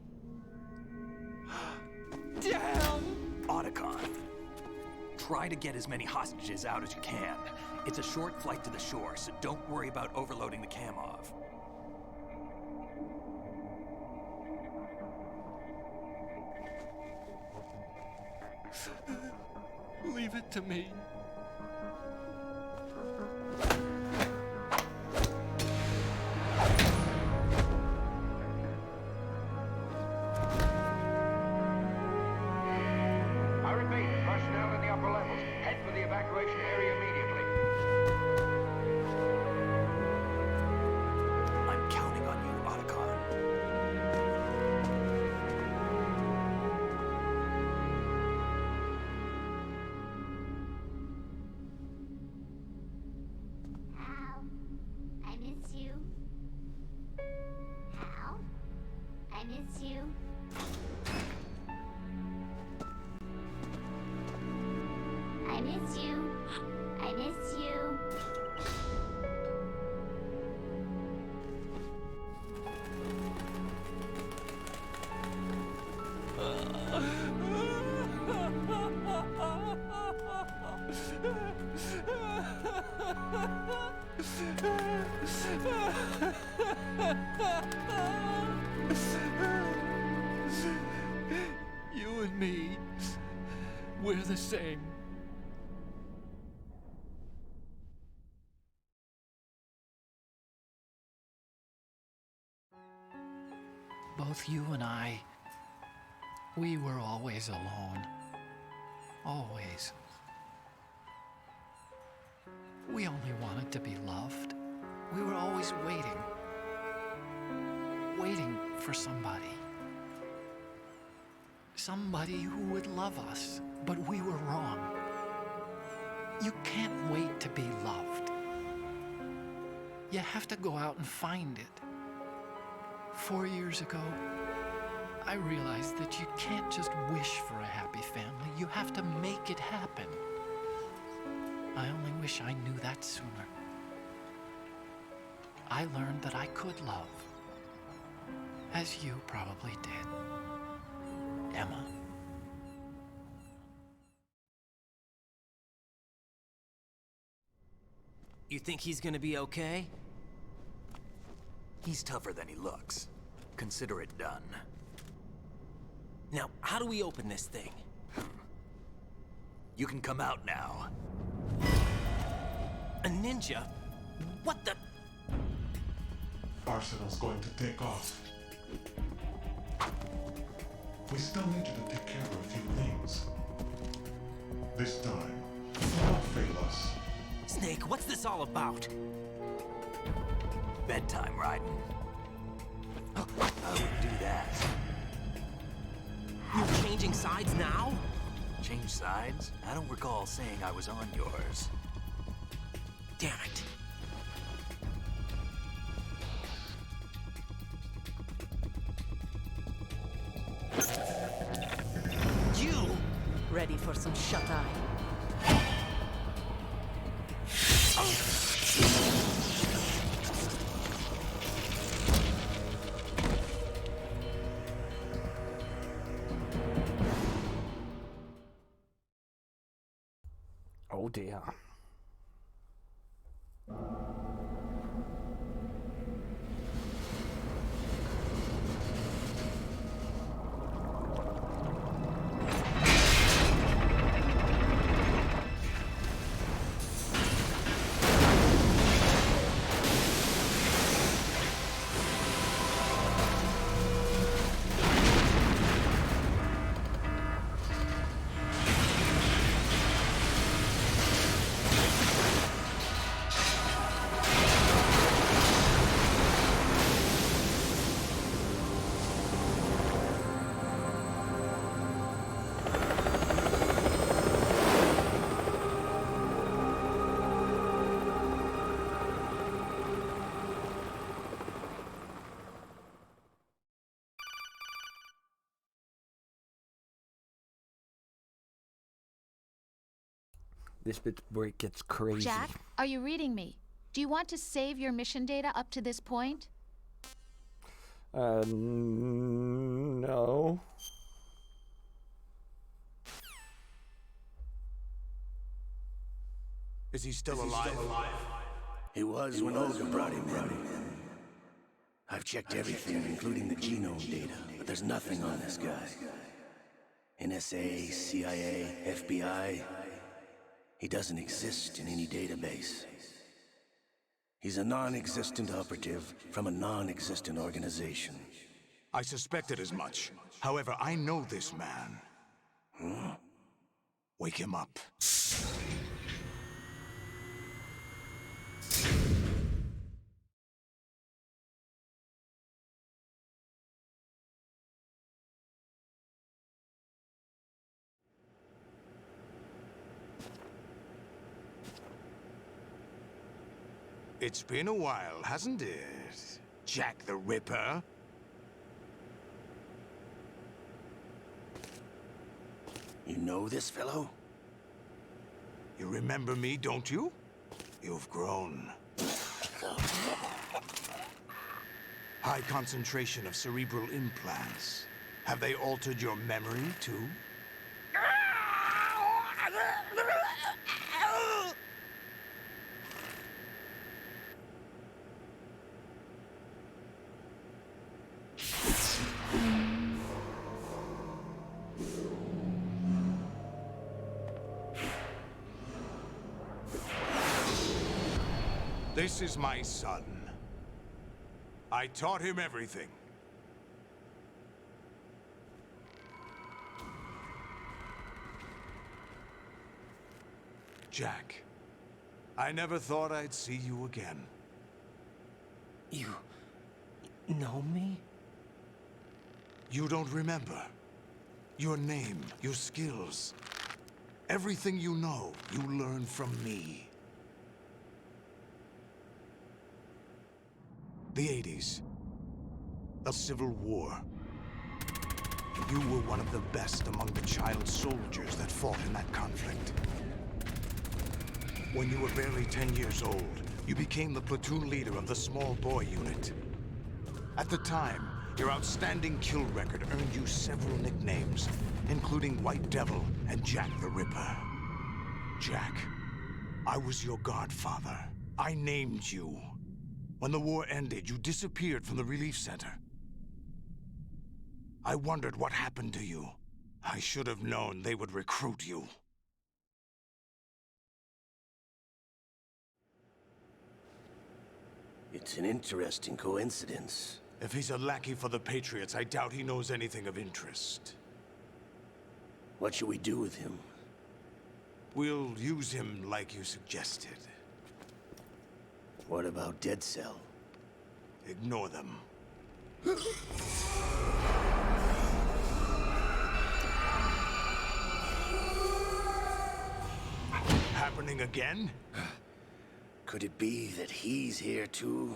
Damn! Otacon, try to get as many hostages out as you can. It's a short flight to the shore, so don't worry about overloading the Kamov. Leave it to me. I repeat, personnel in the upper levels, head for the evacuation area immediately. I'm counting on you, Otacon. Hal, I miss you. Hal, I miss you. I miss you. I miss you. We're the same. Both you and I, we were always alone. Always. We only wanted to be loved. We were always waiting. Waiting for somebody. Somebody who would love us, but we were wrong. You can't wait to be loved. You have to go out and find it. 4 years ago, I realized that you can't just wish for a happy family. You have to make it happen. I only wish I knew that sooner. I learned that I could love, as you probably did, Emma. You think he's gonna be okay? He's tougher than he looks. Consider it done. Now, how do we open this thing? You can come out now. A ninja? What the? Arsenal's going to take off. We still need you to take care of a few things. This time, do not fail us. Snake, what's this all about? Bedtime, Raiden. I wouldn't do that. You're changing sides now? Change sides? I don't recall saying I was on yours. Damn it. You! Ready for some shut-eye? Oh dear. This bit where it gets crazy. Jack, are you reading me? Do you want to save your mission data up to this point? No. Is he still alive? He was when Olga brought him in. I've checked everything, including the genome data, but there's nothing on this guy. NSA, CIA, FBI. He doesn't exist in any database. He's a non-existent operative from a non-existent organization. I suspected as much. However, I know this man. Huh? Wake him up. It's been a while, hasn't it? Jack the Ripper? You know this fellow? You remember me, don't you? You've grown. High concentration of cerebral implants. Have they altered your memory, too? This is my son. I taught him everything. Jack, I never thought I'd see you again. You know me? You don't remember. Your name, your skills. Everything you know, you learn from me. The 80s. The Civil War. You were one of the best among the child soldiers that fought in that conflict. When you were barely 10 years old, you became the platoon leader of the small boy unit. At the time, your outstanding kill record earned you several nicknames, including White Devil and Jack the Ripper. Jack, I was your godfather. I named you. When the war ended, you disappeared from the relief center. I wondered what happened to you. I should have known they would recruit you. It's an interesting coincidence. If he's a lackey for the Patriots, I doubt he knows anything of interest. What should we do with him? We'll use him like you suggested. What about Dead Cell? Ignore them. Happening again? Could it be that he's here too?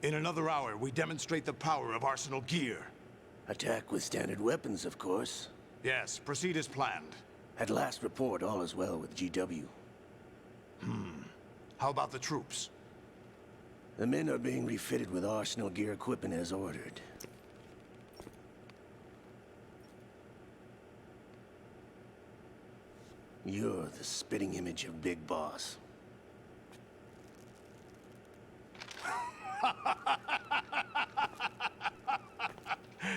In another hour, we demonstrate the power of Arsenal gear. Attack with standard weapons, of course. Yes, proceed as planned. At last report, all is well with GW. How about the troops? The men are being refitted with Arsenal gear equipment as ordered. You're the spitting image of Big Boss.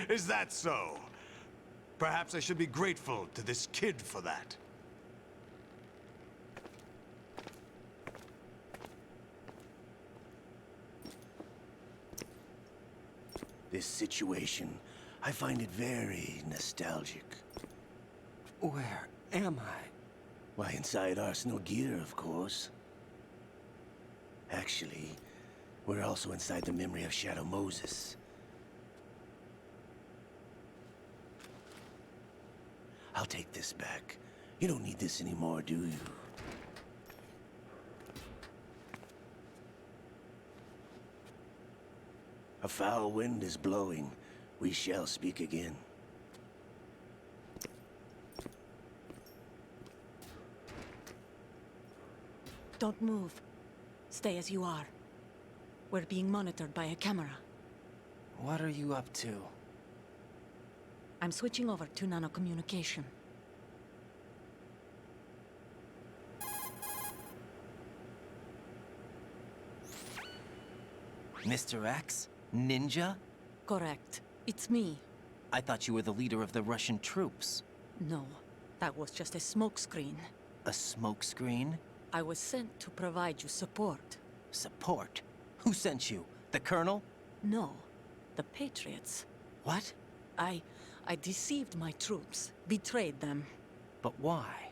Is that so? Perhaps I should be grateful to this kid for that. This situation, I find it very nostalgic. Where am I? Why, inside Arsenal gear, of course. Actually, we're also inside the memory of Shadow Moses. I'll take this back. You don't need this anymore, do you? A foul wind is blowing. We shall speak again. Don't move. Stay as you are. We're being monitored by a camera. What are you up to? I'm switching over to nanocommunication. Mr. X? Ninja? Correct. It's me. I thought you were the leader of the Russian troops. No, that was just a smokescreen. A smokescreen? I was sent to provide you support. Support? Who sent you? The Colonel? No, the Patriots. What? I deceived my troops, betrayed them. But why?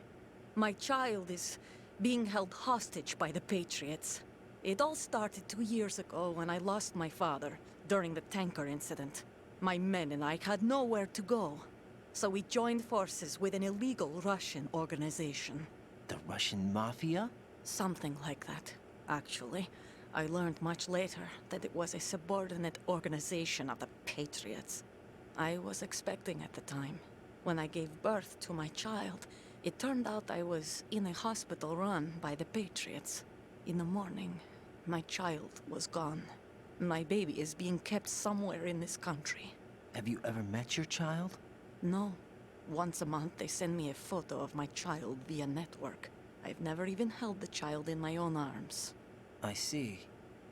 My child is being held hostage by the Patriots. It all started 2 years ago when I lost my father during the tanker incident. My men and I had nowhere to go, so we joined forces with an illegal Russian organization. The Russian Mafia? Something like that, actually. I learned much later that it was a subordinate organization of the Patriots. I was expecting at the time. When I gave birth to my child, it turned out I was in a hospital run by the Patriots. In the morning, my child was gone. My baby is being kept somewhere in this country. Have you ever met your child? No. Once a month, they send me a photo of my child via network. I've never even held the child in my own arms. I see.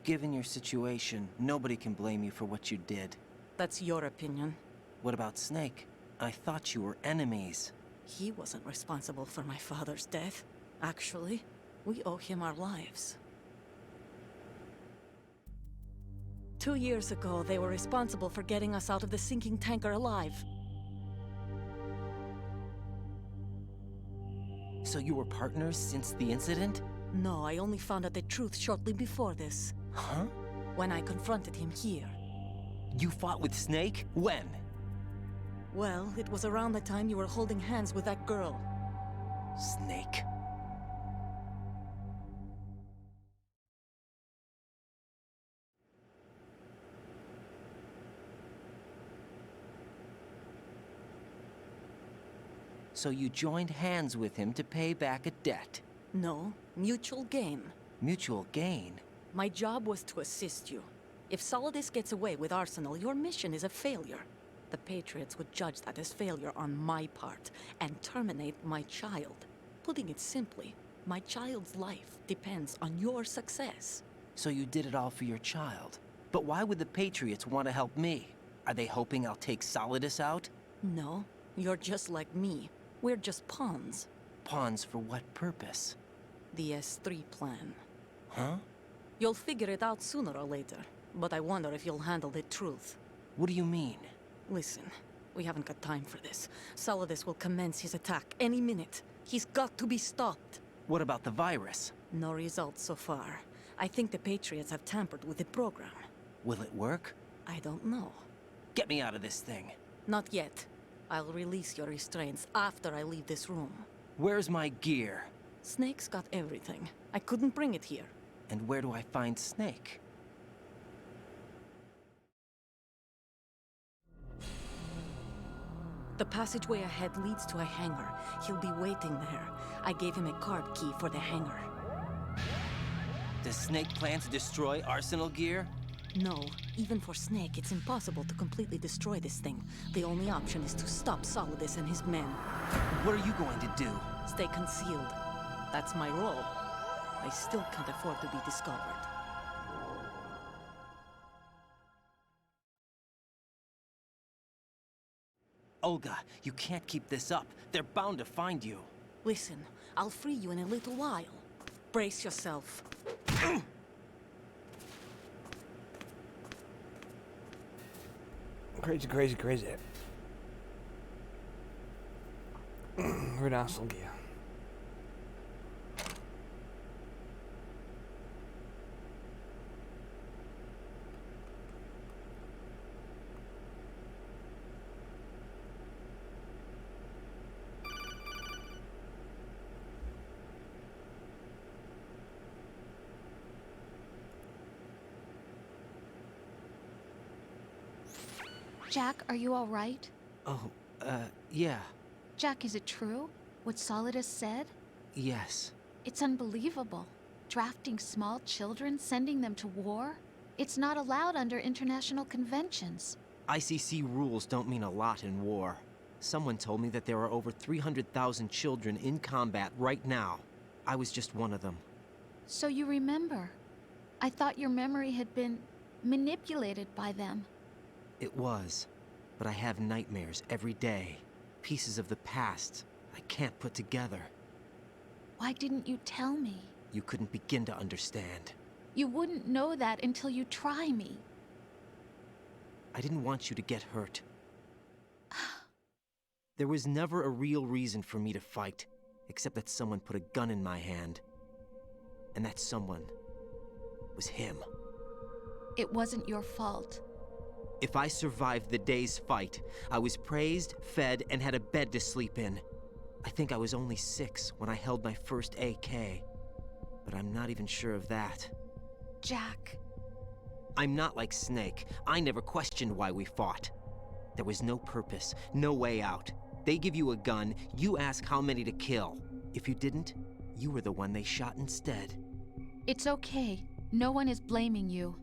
Given your situation, nobody can blame you for what you did. That's your opinion. What about Snake? I thought you were enemies. He wasn't responsible for my father's death. Actually, we owe him our lives. 2 years ago, they were responsible for getting us out of the sinking tanker alive. So you were partners since the incident? No, I only found out the truth shortly before this. Huh? When I confronted him here. You fought with Snake? When? Well, it was around the time you were holding hands with that girl. Snake. So you joined hands with him to pay back a debt? No, mutual gain. Mutual gain? My job was to assist you. If Solidus gets away with Arsenal, your mission is a failure. The Patriots would judge that as failure on my part and terminate my child. Putting it simply, my child's life depends on your success. So you did it all for your child. But why would the Patriots want to help me? Are they hoping I'll take Solidus out? No, you're just like me. We're just pawns. Pawns for what purpose? The S3 plan. Huh? You'll figure it out sooner or later, but I wonder if you'll handle the truth. What do you mean? Listen, we haven't got time for this. Solidus will commence his attack any minute. He's got to be stopped. What about the virus? No results so far. I think the Patriots have tampered with the program. Will it work? I don't know. Get me out of this thing. Not yet. I'll release your restraints after I leave this room. Where's my gear? Snake's got everything. I couldn't bring it here. And where do I find Snake? The passageway ahead leads to a hangar. He'll be waiting there. I gave him a card key for the hangar. Does Snake plan to destroy Arsenal gear? No. Even for Snake, it's impossible to completely destroy this thing. The only option is to stop Solidus and his men. What are you going to do? Stay concealed. That's my role. I still can't afford to be discovered. Olga, you can't keep this up. They're bound to find you. Listen, I'll free you in a little while. Brace yourself. Crazy, crazy, crazy. We're in Arsenal gear. Jack, are you all right? Oh, yeah. Jack, is it true? What Solidus said? Yes. It's unbelievable. Drafting small children, sending them to war? It's not allowed under international conventions. ICC rules don't mean a lot in war. Someone told me that there are over 300,000 children in combat right now. I was just one of them. So you remember. I thought your memory had been manipulated by them. It was, but I have nightmares every day. Pieces of the past I can't put together. Why didn't you tell me? You couldn't begin to understand. You wouldn't know that until you try me. I didn't want you to get hurt. There was never a real reason for me to fight, except that someone put a gun in my hand. And that someone was him. It wasn't your fault. If I survived the day's fight, I was praised, fed, and had a bed to sleep in. I think I was only 6 when I held my first AK. But I'm not even sure of that. Jack. I'm not like Snake. I never questioned why we fought. There was no purpose, no way out. They give you a gun, you ask how many to kill. If you didn't, you were the one they shot instead. It's okay. No one is blaming you.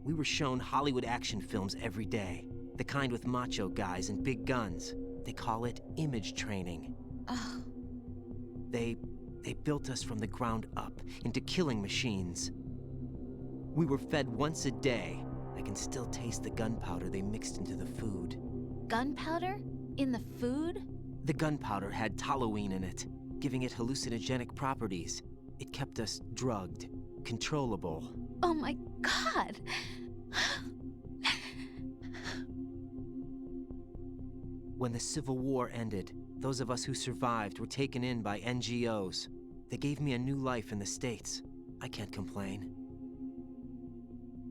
We were shown Hollywood action films every day. The kind with macho guys and big guns. They call it image training. Ugh. They built us from the ground up into killing machines. We were fed once a day. I can still taste the gunpowder they mixed into the food. Gunpowder? In the food? The gunpowder had toluene in it. giving it hallucinogenic properties. It kept us drugged, controllable. Oh my God! When the Civil War ended, those of us who survived were taken in by NGOs. They gave me a new life in the States. I can't complain.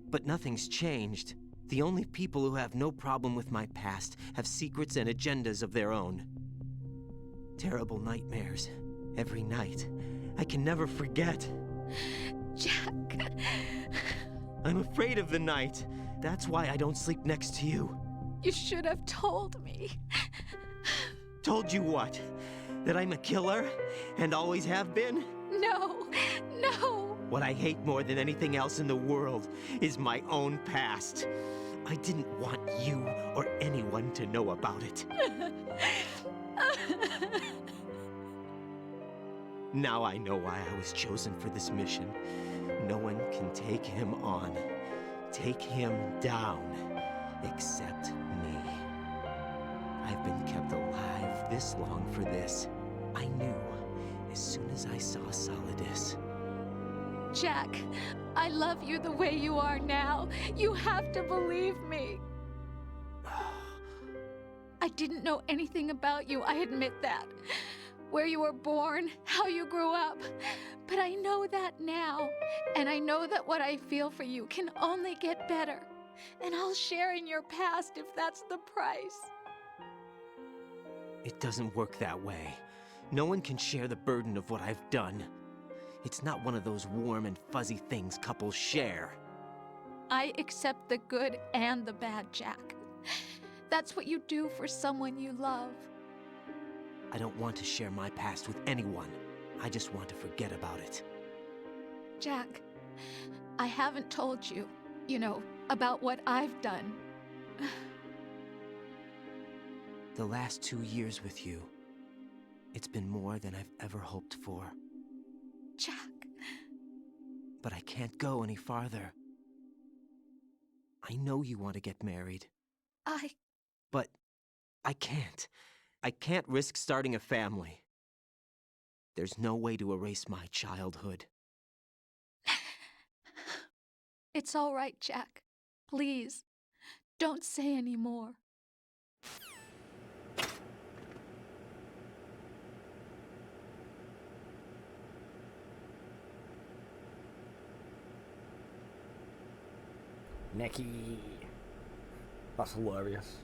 But nothing's changed. The only people who have no problem with my past have secrets and agendas of their own. Terrible nightmares. Every night. I can never forget. Jack. I'm afraid of the night. That's why I don't sleep next to you. You should have told me. Told you what? That I'm a killer? And always have been? No, no. What I hate more than anything else in the world is my own past. I didn't want you or anyone to know about it. Now I know why I was chosen for this mission. No one can take him on, take him down, except me. I've been kept alive this long for this. I knew as soon as I saw Solidus. Jack, I love you the way you are now. You have to believe me. I didn't know anything about you, I admit that. Where you were born, how you grew up. But I know that now. And I know that what I feel for you can only get better. And I'll share in your past if that's the price. It doesn't work that way. No one can share the burden of what I've done. It's not one of those warm and fuzzy things couples share. I accept the good and the bad, Jack. That's what you do for someone you love. I don't want to share my past with anyone. I just want to forget about it. Jack, I haven't told you, about what I've done. The last 2 years with you, it's been more than I've ever hoped for. Jack. But I can't go any farther. I know you want to get married. But I can't. I can't risk starting a family. There's no way to erase my childhood. It's all right, Jack. Please, don't say any more. Nicky. That's hilarious.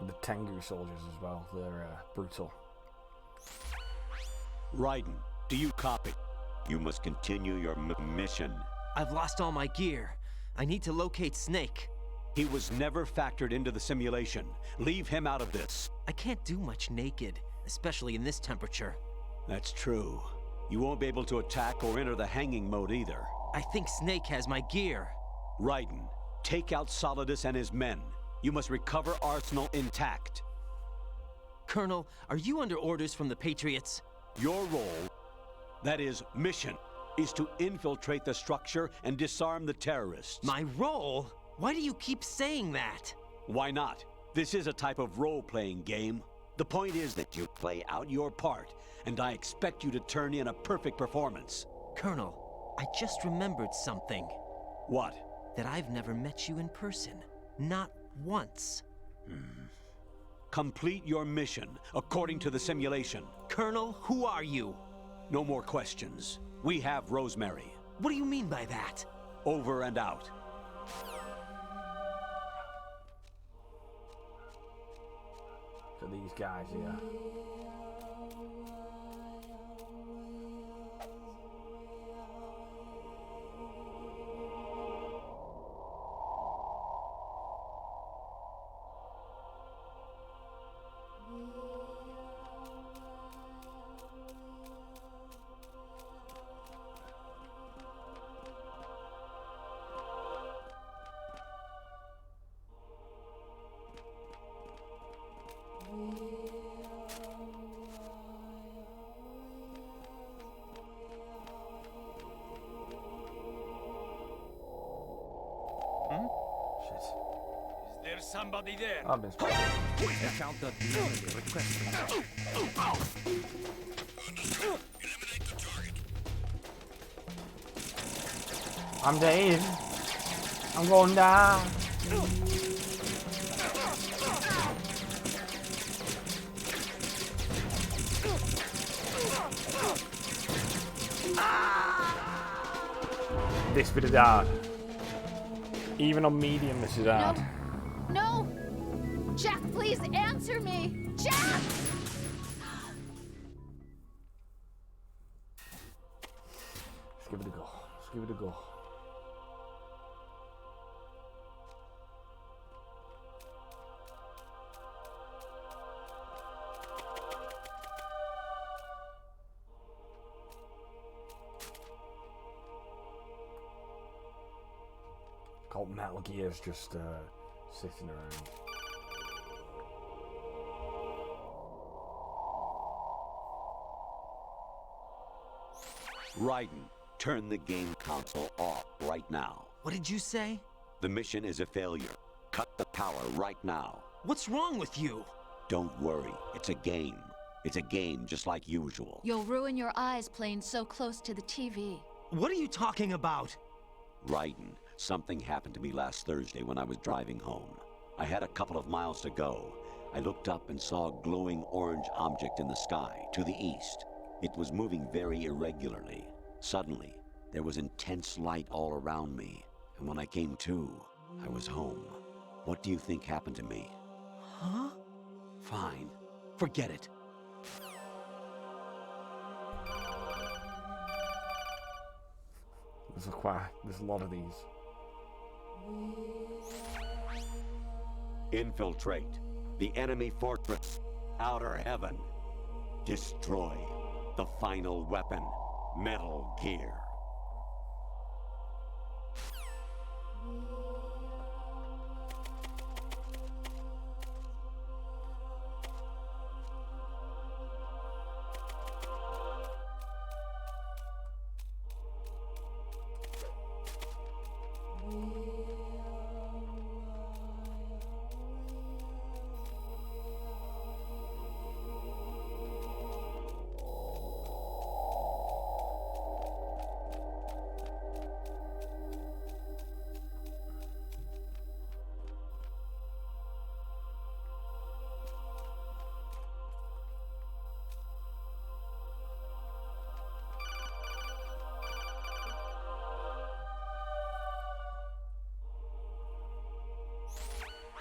The Tengu soldiers as well, they're brutal. Raiden, do you copy? You must continue your mission. I've lost all my gear. I need to locate Snake. He was never factored into the simulation. Leave him out of this. I can't do much naked, especially in this temperature. That's true. You won't be able to attack or enter the hanging mode either. I think Snake has my gear. Raiden, take out Solidus and his men. You must recover Arsenal intact. Colonel, are you under orders from the Patriots? Your role, that is, mission, is to infiltrate the structure and disarm the terrorists. My role? Why do you keep saying that? Why not? This is a type of role-playing game. The point is that you play out your part, and I expect you to turn in a perfect performance. Colonel, I just remembered something. What? That I've never met you in person. Not once. Complete your mission, according to the simulation. Colonel, who are you? No more questions. We have Rosemary. What do you mean by that? Over and out. For these guys here. There's somebody there. I've been spotted. Encounter the request. I'm dead. I'm going down. This bit is hard. Even on medium, this is hard. No! Jack, please answer me! Jack! Let's give it a go. Let's give it a go. Called Metal Gear's just sitting around. Raiden, turn the game console off right now. What did you say? The mission is a failure. Cut the power right now. What's wrong with you? Don't worry, it's a game. It's a game just like usual. You'll ruin your eyes playing so close to the TV. What are you talking about? Raiden, something happened to me last Thursday when I was driving home. I had a couple of miles to go. I looked up and saw a glowing orange object in the sky, to the east. It was moving very irregularly. Suddenly, there was intense light all around me, and when I came to, I was home. What do you think happened to me? Huh? Fine. Forget it. There's a lot of these. Infiltrate the enemy fortress, Outer Heaven. Destroy the final weapon, Metal Gear.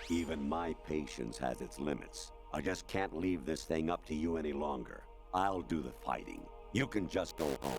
Even my patience has its limits. I just can't leave this thing up to you any longer. I'll do the fighting. You can just go home.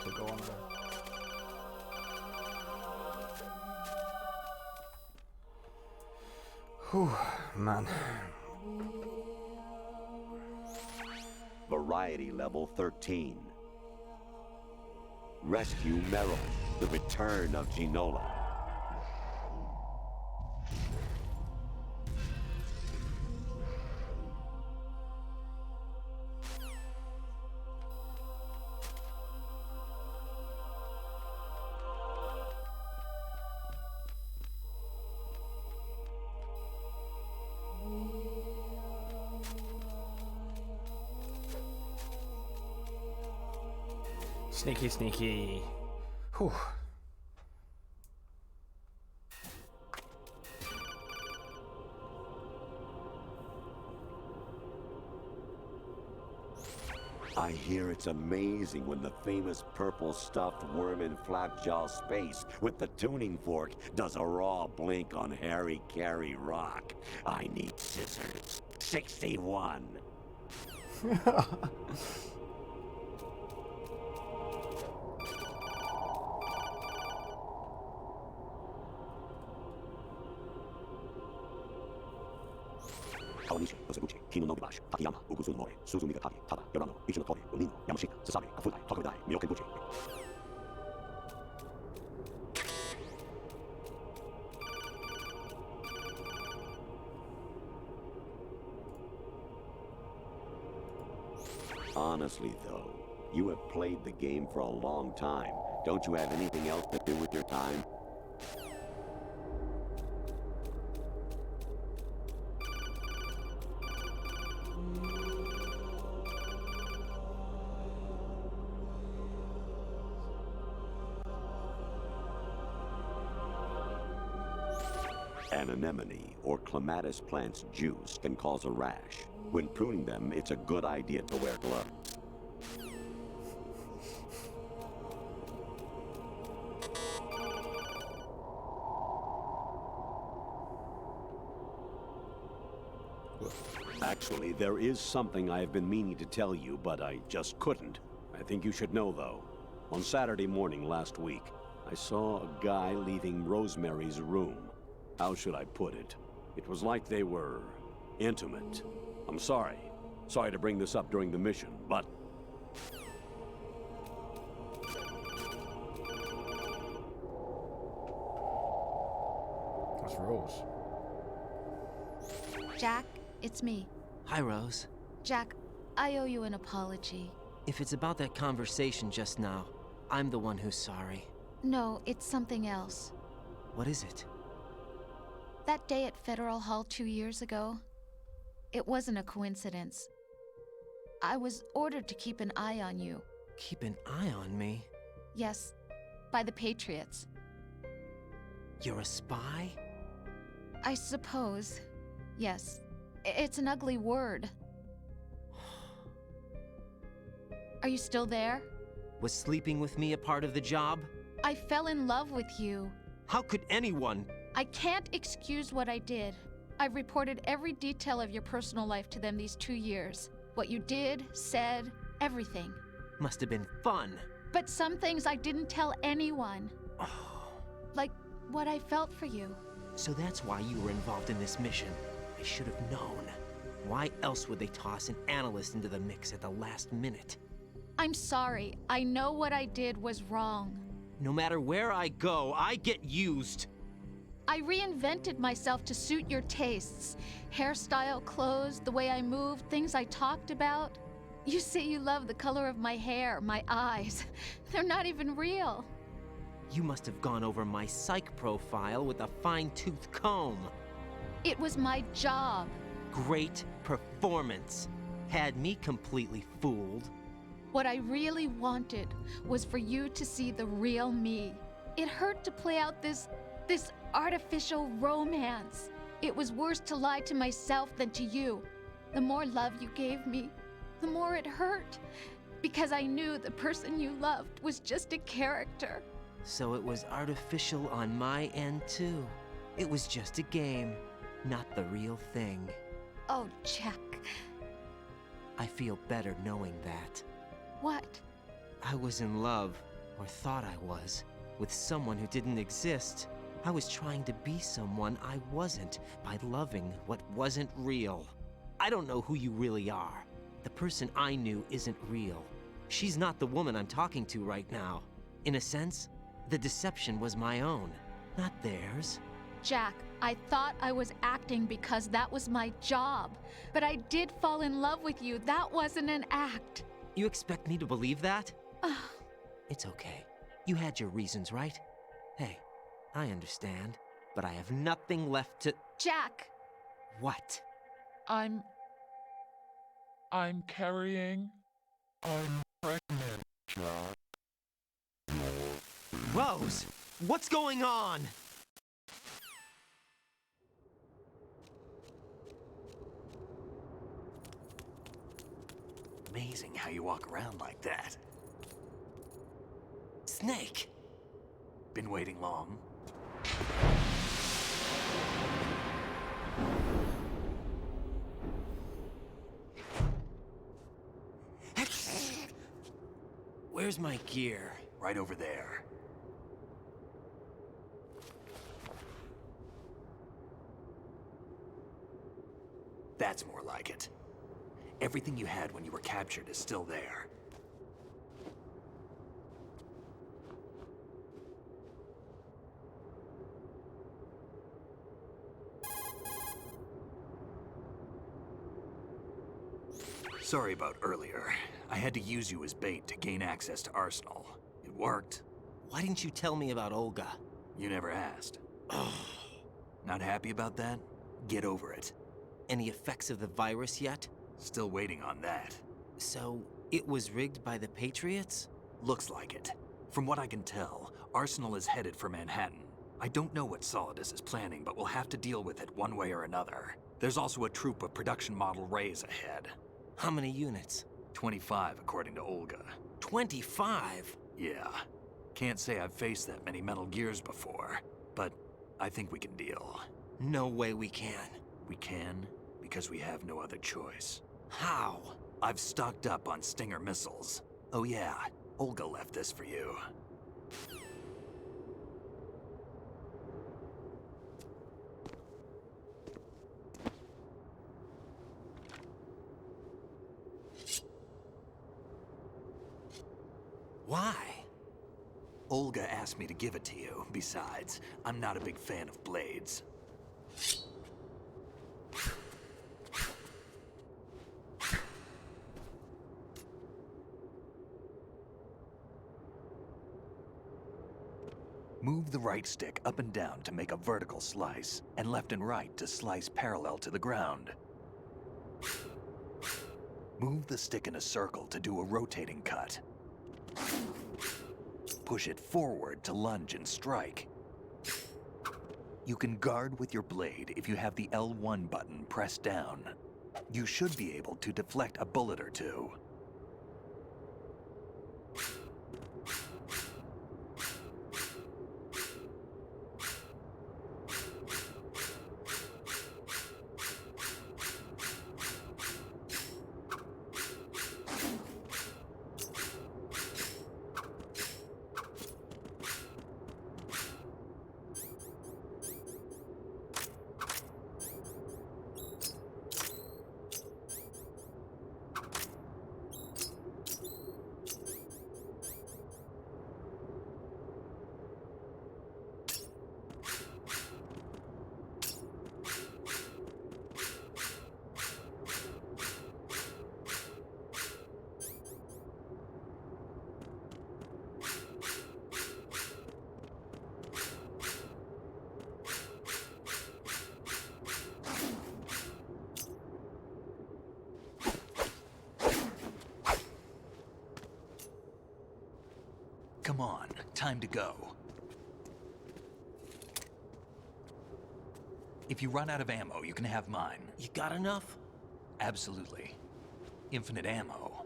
To go on there. Whew, man. Variety level 13. Rescue Meryl, the return of Ginola. Sneaky, sneaky. Whew. I hear it's amazing when the famous purple stuffed worm in Flapjaw space with the tuning fork does a raw blink on Harry Carey rock. I need scissors. 61. Kawanishi, Osaguchi, Kino no Bibash, Takayama, Ugusun Mori, Suzumi Gatari, Tada, Yorano, Ichino Tori, Unino, Yamashita, Sasabe, Kafudai, Tokudai, Miyokenbuchi. Honestly, though, you have played the game for a long time. Don't you have anything else to do with your time? An anemone or clematis plant's juice can cause a rash. When pruning them, it's a good idea to wear gloves. Actually, there is something I have been meaning to tell you, but I just couldn't. I think you should know, though. On Saturday morning last week, I saw a guy leaving Rosemary's room. How should I put it? It was like they were intimate. I'm sorry. Sorry to bring this up during the mission, but... That's Rose. Jack, it's me. Hi, Rose. Jack, I owe you an apology. If it's about that conversation just now, I'm the one who's sorry. No, it's something else. What is it? That day at Federal Hall 2 years ago, it wasn't a coincidence. I was ordered to keep an eye on you. Keep an eye on me? Yes, by the Patriots. You're a spy? I suppose. Yes. It's an ugly word. Are you still there? Was sleeping with me a part of the job? I fell in love with you. How could anyone? I can't excuse what I did. I've reported every detail of your personal life to them these 2 years. What you did, said, everything. Must have been fun. But some things I didn't tell anyone. Like what I felt for you. So that's why you were involved in this mission. I should have known. Why else would they toss an analyst into the mix at the last minute? I'm sorry. I know what I did was wrong. No matter where I go, I get used. I reinvented myself to suit your tastes. Hairstyle, clothes, the way I moved, things I talked about. You say you love the color of my hair, my eyes. They're not even real. You must have gone over my psych profile with a fine-tooth comb. It was my job. Great performance. Had me completely fooled. What I really wanted was for you to see the real me. It hurt to play out this artificial romance. It was worse to lie to myself than to you. The more love you gave me, the more it hurt. Because I knew the person you loved was just a character. So it was artificial on my end too. It was just a game, not the real thing. Oh, Jack. I feel better knowing that. What? I was in love, or thought I was, with someone who didn't exist. I was trying to be someone I wasn't by loving what wasn't real. I don't know who you really are. The person I knew isn't real. She's not the woman I'm talking to right now. In a sense, the deception was my own, not theirs. Jack, I thought I was acting because that was my job. But I did fall in love with you. That wasn't an act. You expect me to believe that? It's okay. You had your reasons, right? Hey, I understand, but I have nothing left to... Jack! What? I'm carrying... I'm pregnant, Jack. Rose! What's going on? amazing how you walk around like that. Snake! Been waiting long? Where's my gear? Right over there. That's more like it. Everything you had when you were captured is still there. Sorry about earlier. I had to use you as bait to gain access to Arsenal. It worked. Why didn't you tell me about Olga? You never asked. Not happy about that? Get over it. Any effects of the virus yet? Still waiting on that. So, it was rigged by the Patriots? Looks like it. From what I can tell, Arsenal is headed for Manhattan. I don't know what Solidus is planning, but we'll have to deal with it one way or another. There's also a troop of production model Rays ahead. How many units? 25, according to Olga. 25? Yeah. Can't say I've faced that many Metal Gears before, but I think we can deal. No way we can. We can, because we have no other choice. How? I've stocked up on Stinger missiles. Oh yeah, Olga left this for you. Why? Olga asked me to give it to you. Besides, I'm not a big fan of blades. Move the right stick up and down to make a vertical slice, and left and right to slice parallel to the ground. Move the stick in a circle to do a rotating cut. Push it forward to lunge and strike. You can guard with your blade if you have the L1 button pressed down. You should be able to deflect a bullet or two. Come on, time to go. If you run out of ammo, you can have mine. You got enough? Absolutely. Infinite ammo.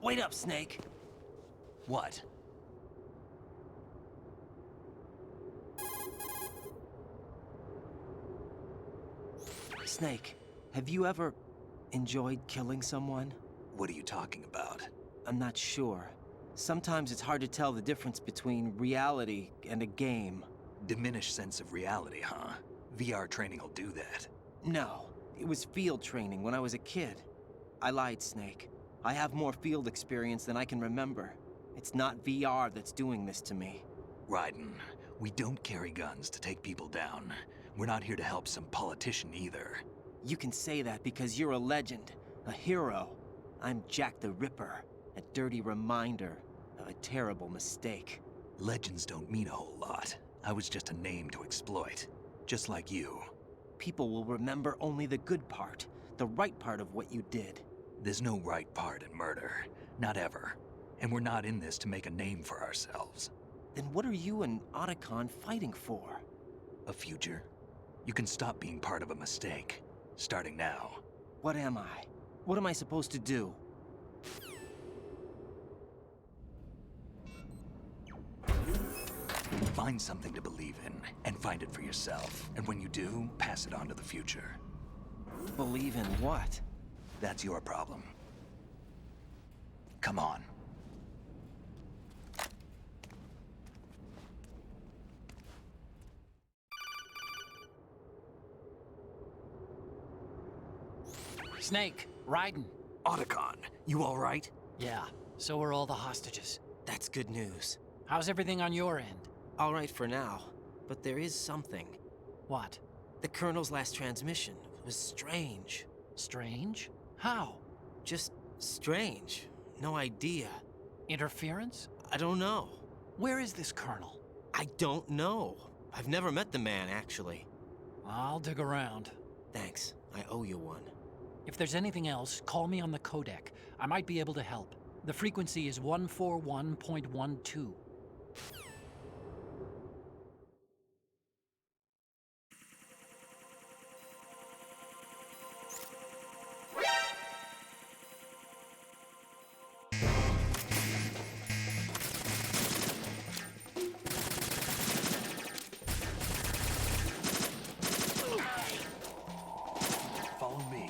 Wait up, Snake. What? Snake, have you ever enjoyed killing someone? What are you talking about? I'm not sure. Sometimes it's hard to tell the difference between reality and a game. Diminished sense of reality, huh? VR training will do that. No, it was field training when I was a kid. I lied, Snake. I have more field experience than I can remember. It's not VR that's doing this to me. Raiden, we don't carry guns to take people down. We're not here to help some politician either. You can say that because you're a legend, a hero. I'm Jack the Ripper, a dirty reminder of a terrible mistake. Legends don't mean a whole lot. I was just a name to exploit, just like you. People will remember only the good part, the right part of what you did. There's no right part in murder, not ever. And we're not in this to make a name for ourselves. Then what are you and Otacon fighting for? A future? You can stop being part of a mistake, starting now. What am I? What am I supposed to do? Find something to believe in, and find it for yourself. And when you do, pass it on to the future. Believe in what? That's your problem. Come on. Snake, Raiden. Otacon, you all right? Yeah, so are all the hostages. That's good news. How's everything on your end? All right for now, but there is something. What? The Colonel's last transmission was strange. Strange? How? Just strange. No idea. Interference? I don't know. Where is this Colonel? I don't know. I've never met the man, actually. I'll dig around. Thanks. I owe you one. If there's anything else, call me on the codec. I might be able to help. The frequency is 141.12. Follow me.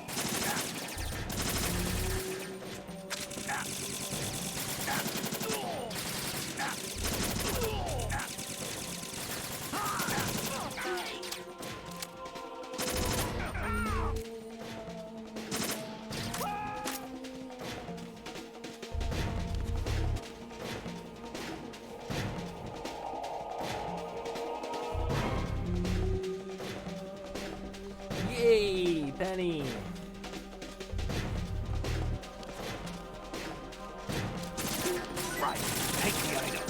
Yay, Penny! Right, take the item.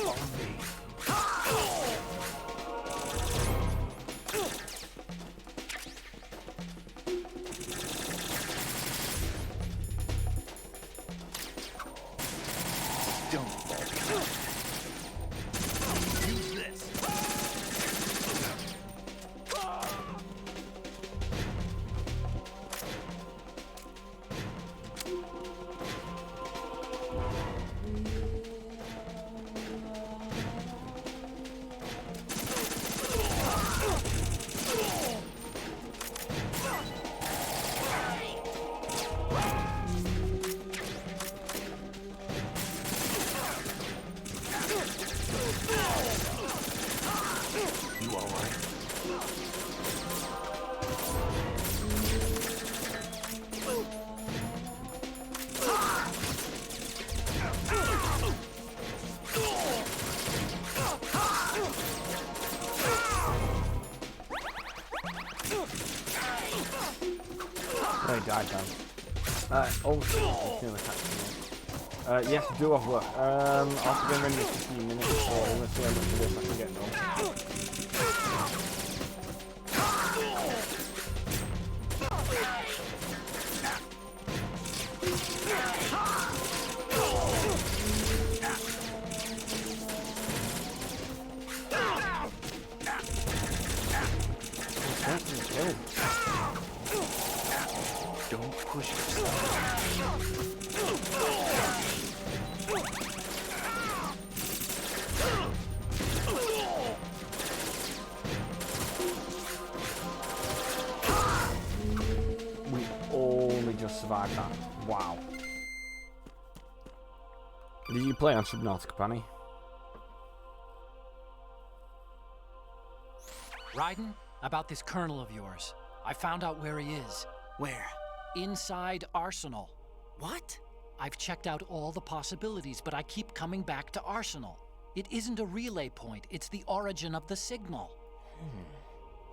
Follow me. Don't fall behind. Use this. You all right? Oh, he died then. Oh, shit, he's gonna attack me. Yes, do have work. I'll have to get ready in 15 minutes, so I'm gonna see how much of this I can get done. Don't push yourself. We only just survived that. Wow. Did you play on Subnautica, Penny? Raiden, about this Colonel of yours. I found out where he is. Where? Inside Arsenal. What? I've checked out all the possibilities, but I keep coming back to Arsenal. It isn't a relay point, it's the origin of the signal.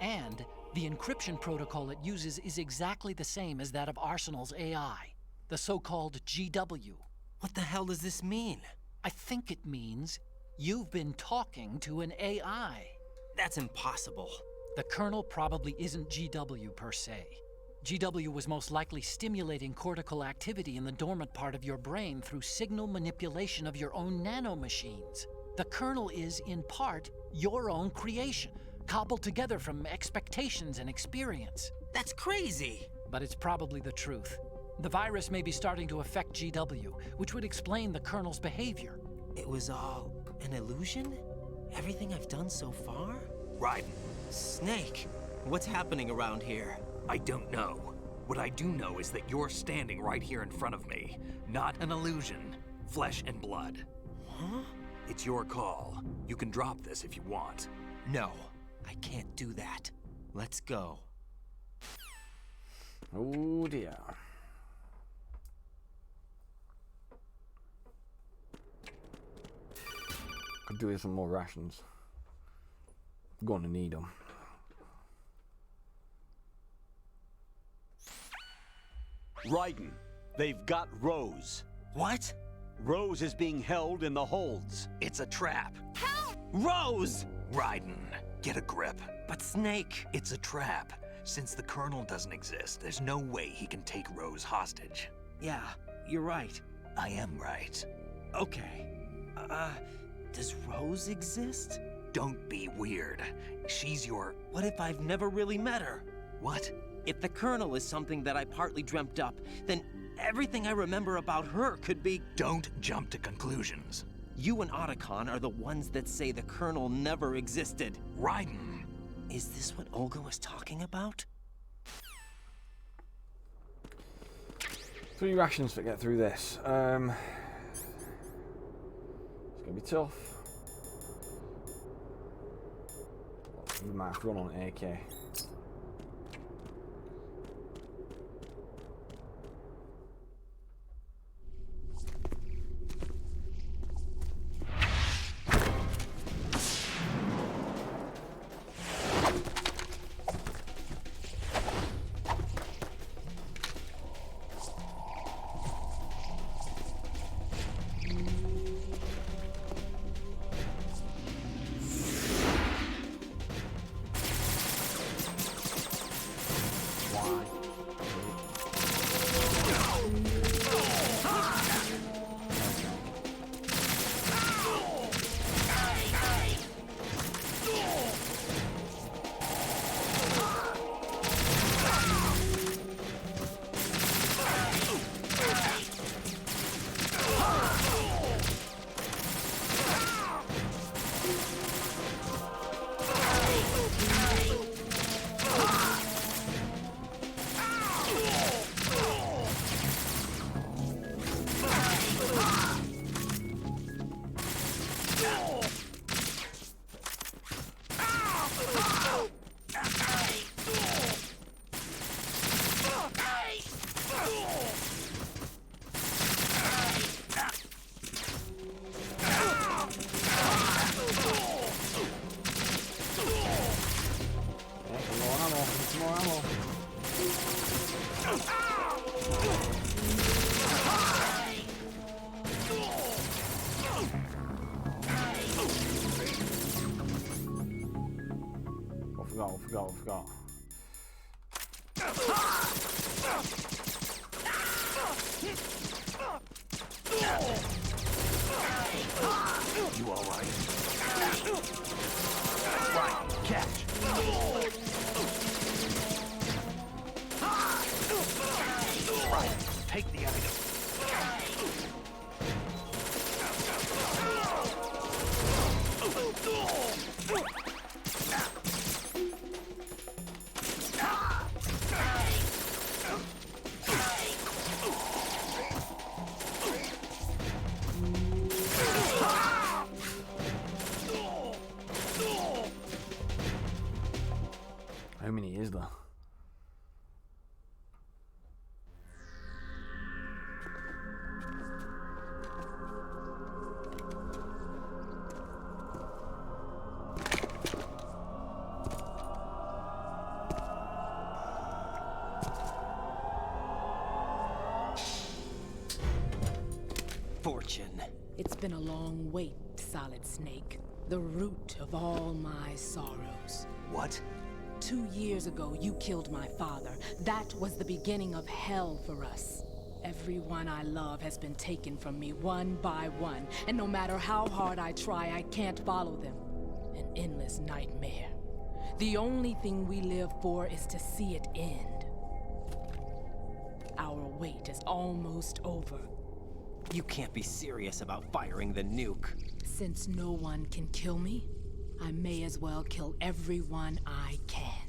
And the encryption protocol it uses is exactly the same as that of Arsenal's AI, the so-called GW. What the hell does this mean? I think it means you've been talking to an AI. That's impossible. The Colonel probably isn't GW per se. GW was most likely stimulating cortical activity in the dormant part of your brain through signal manipulation of your own nanomachines. The Colonel is, in part, your own creation, cobbled together from expectations and experience. That's crazy! But it's probably the truth. The virus may be starting to affect GW, which would explain the Colonel's behavior. It was all an illusion? Everything I've done so far? Raiden. Snake, what's happening around here? I don't know. What I do know is that you're standing right here in front of me. Not an illusion. Flesh and blood. Huh? It's your call. You can drop this if you want. No, I can't do that. Let's go. Oh dear. Could do with some more rations. Gonna need them. Raiden, they've got Rose. What? Rose is being held in the holds. It's a trap. Help! Rose! Raiden, get a grip. But Snake... It's a trap. Since the Colonel doesn't exist, there's no way he can take Rose hostage. Yeah, you're right. I am right. Okay. Does Rose exist? Don't be weird. She's your... What if I've never really met her? What? If the Colonel is something that I partly dreamt up, then everything I remember about her could be... Don't jump to conclusions. You and Otacon are the ones that say the Colonel never existed. Raiden! Is this what Olga was talking about? 3 rations to get through this. It's gonna be tough. We might have to run on AK. Forgot. You all right? Right, catch. Right, take the item. How many is there? Fortune. It's been a long wait, Solid Snake. The root of all my sorrows. What? 2 years ago, you killed my father. That was the beginning of hell for us. Everyone I love has been taken from me one by one, and no matter how hard I try, I can't follow them. An endless nightmare. The only thing we live for is to see it end. Our wait is almost over. You can't be serious about firing the nuke. Since no one can kill me, I may as well kill everyone I can.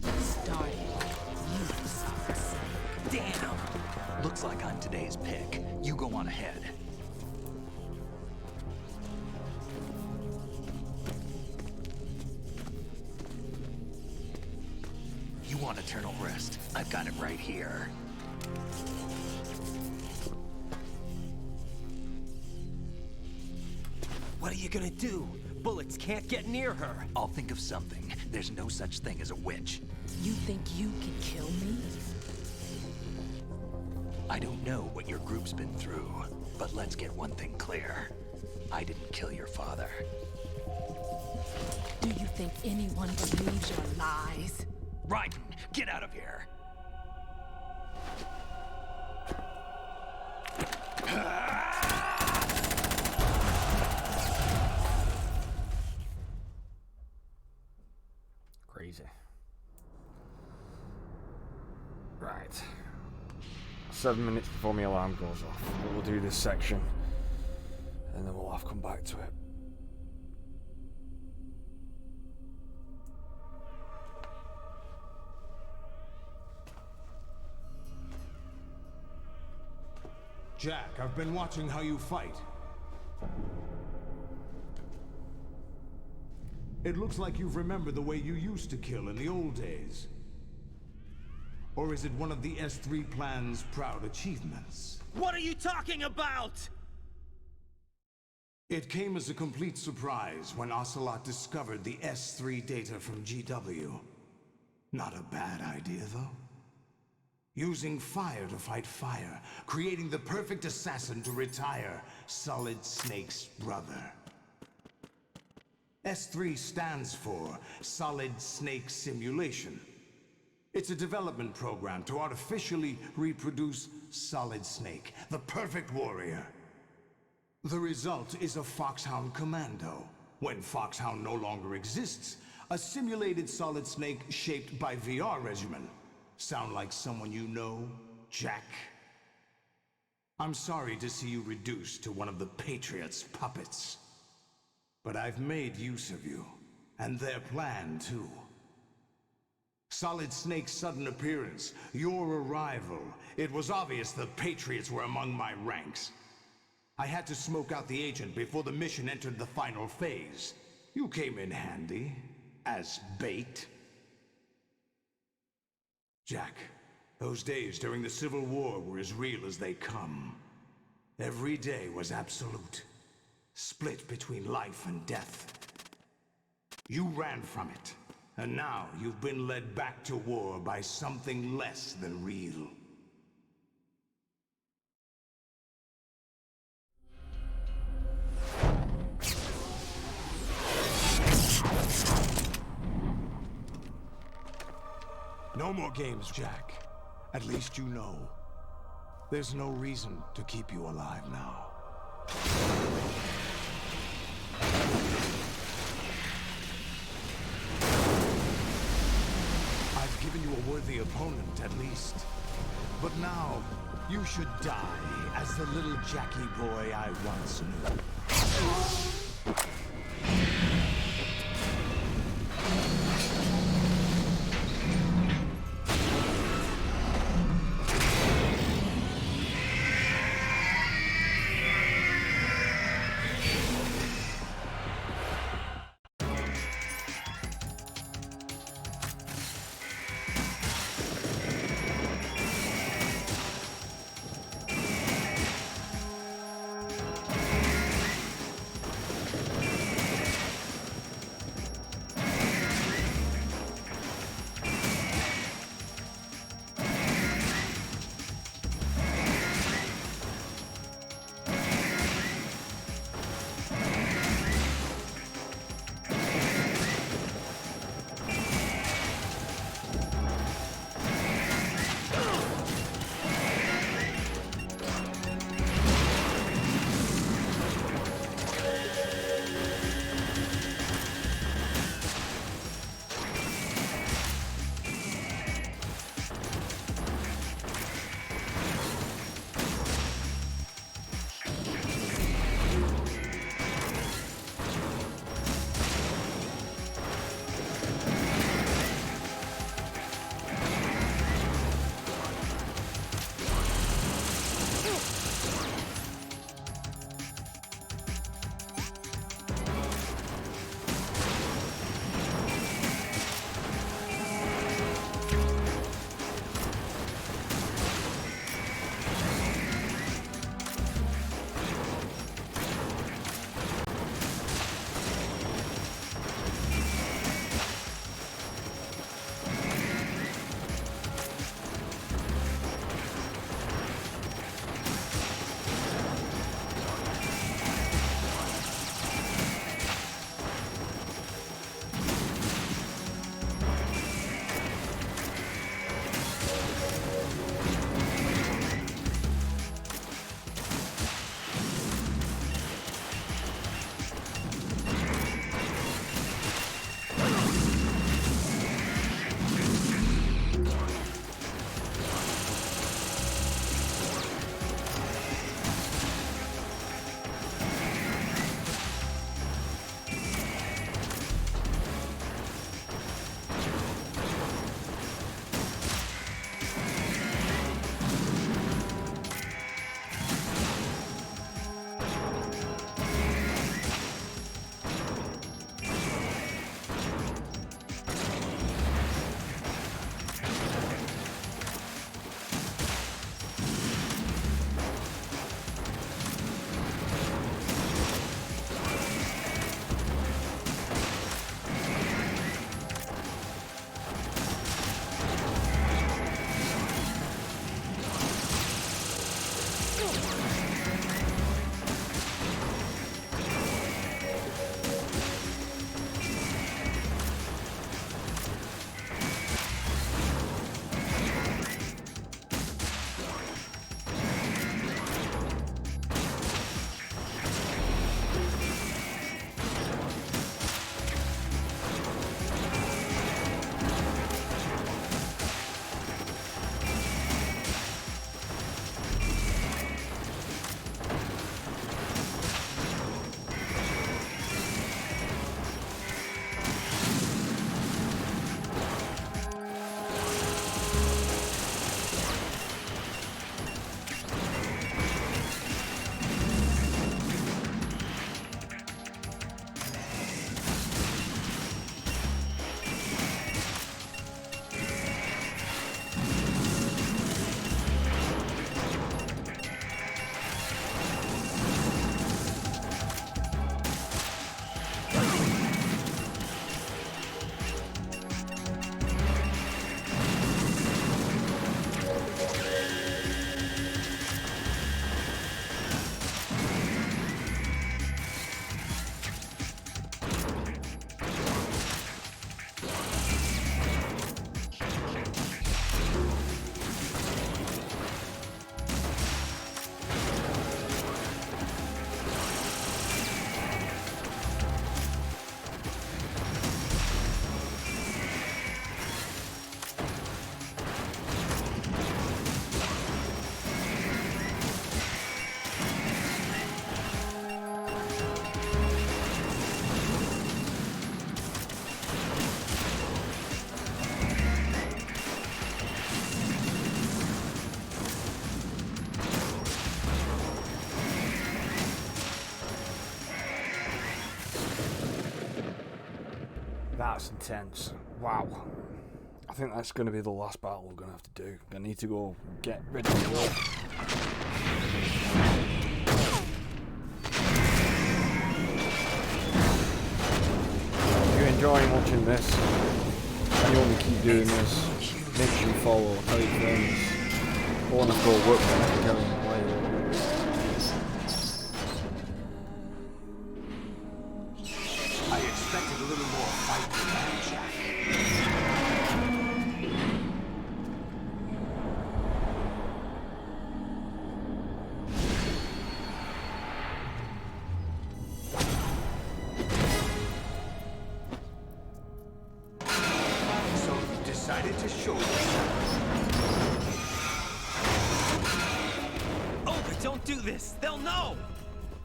Starting with you, Solid Snake. Damn! Looks like I'm today's pick. You go on ahead. You want eternal rest? I've got it right here. What are you gonna do? Bullets can't get near her. I'll think of something. There's no such thing as a witch. You think you can kill me? I don't know what your group's been through, but let's get one thing clear. I didn't kill your father. Do you think anyone believes your lies? Raiden, get out of here! Crazy. Right. 7 minutes before my alarm goes off. We'll do this section, and then we'll have to come back to it. Jack, I've been watching how you fight. It looks like you've remembered the way you used to kill in the old days. Or is it one of the S3 plan's proud achievements? What are you talking about? It came as a complete surprise when Ocelot discovered the S3 data from GW. Not a bad idea, though. Using fire to fight fire, creating the perfect assassin to retire Solid Snake's brother. S3 stands for Solid Snake Simulation. It's a development program to artificially reproduce Solid Snake, the perfect warrior. The result is a Foxhound Commando. When Foxhound no longer exists, a simulated Solid Snake shaped by VR regimen. Sound like someone you know, Jack? I'm sorry to see you reduced to one of the Patriots' puppets. But I've made use of you, and their plan too. Solid Snake's sudden appearance, your arrival, it was obvious the Patriots were among my ranks. I had to smoke out the agent before the mission entered the final phase. You came in handy, as bait. Jack, those days during the Civil War were as real as they come. Every day was absolute, split between life and death. You ran from it, and now you've been led back to war by something less than real. No more games, Jack. At least you know. There's no reason to keep you alive now. I've given you a worthy opponent, at least. But now, you should die as the little Jackie boy I once knew. That's intense. Wow. I think that's going to be the last battle we're going to have to do. I need to go get rid of the rope. If you're enjoying watching this and you want me to keep doing this, make sure you follow, tell your friends. I want to go work for Epic Carry. I expected a little more fight than that, Jack. So you decided to show yourself. Olga, don't do this! They'll know!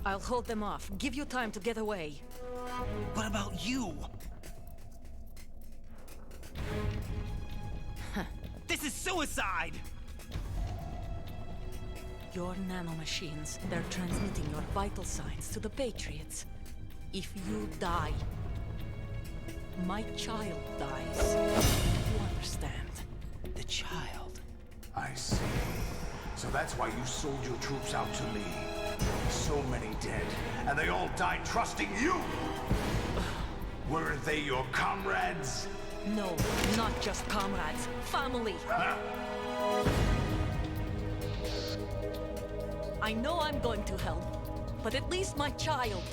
I'll hold them off. Give you time to get away. What about you? This is suicide! Your nanomachines, they're transmitting your vital signs to the Patriots. If you die, my child dies. You understand? The child. I see. So that's why you sold your troops out to me. So many dead, and they all died trusting you! Weren't they your comrades? No, not just comrades. Family! Huh? I know I'm going to hell, but at least my child.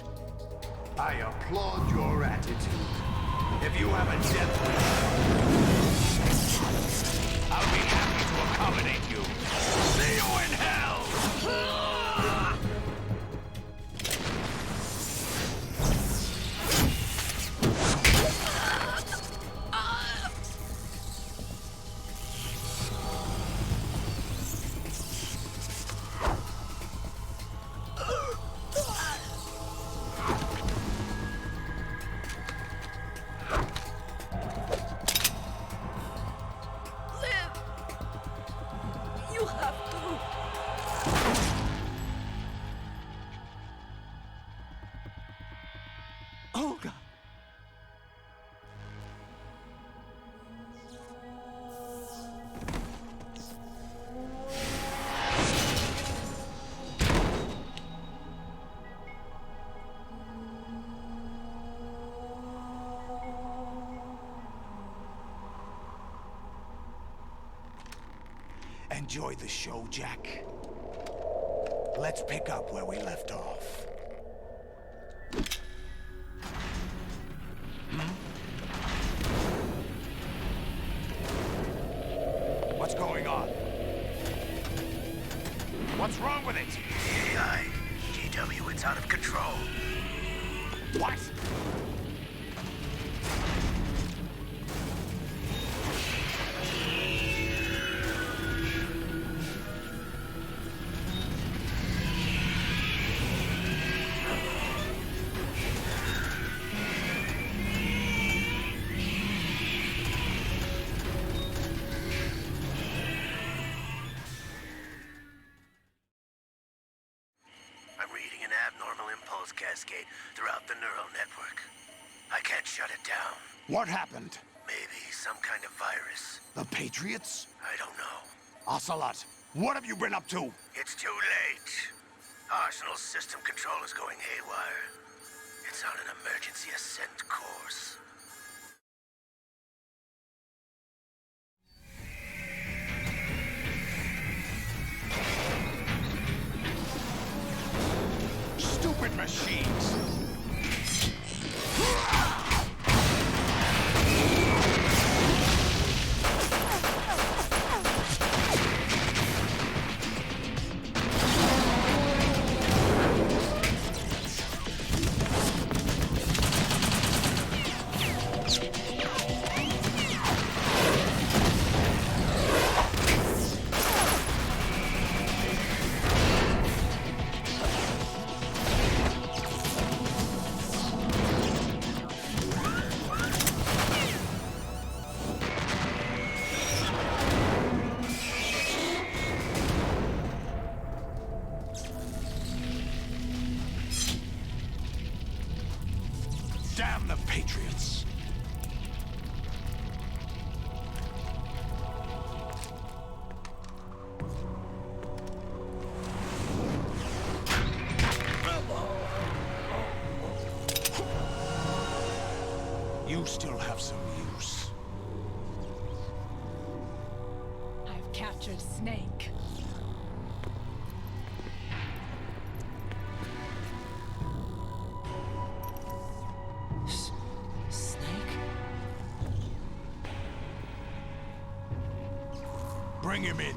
I applaud your attitude. If you have a death wish, I'll be happy to accommodate you. See you in hell! You have to. Olga! Enjoy the show, Jack. Let's pick up where we left off. What's going on? What's wrong with it? AI, GW, it's out of control. What? Cascade throughout the neural network. I can't shut it down. What happened? Maybe some kind of virus. The Patriots? I don't know. Ocelot, what have you been up to? It's too late. Arsenal's system control is going haywire. It's on an emergency ascent course. Stupid machines! You still have some use. I've captured Snake. Snake? Bring him in.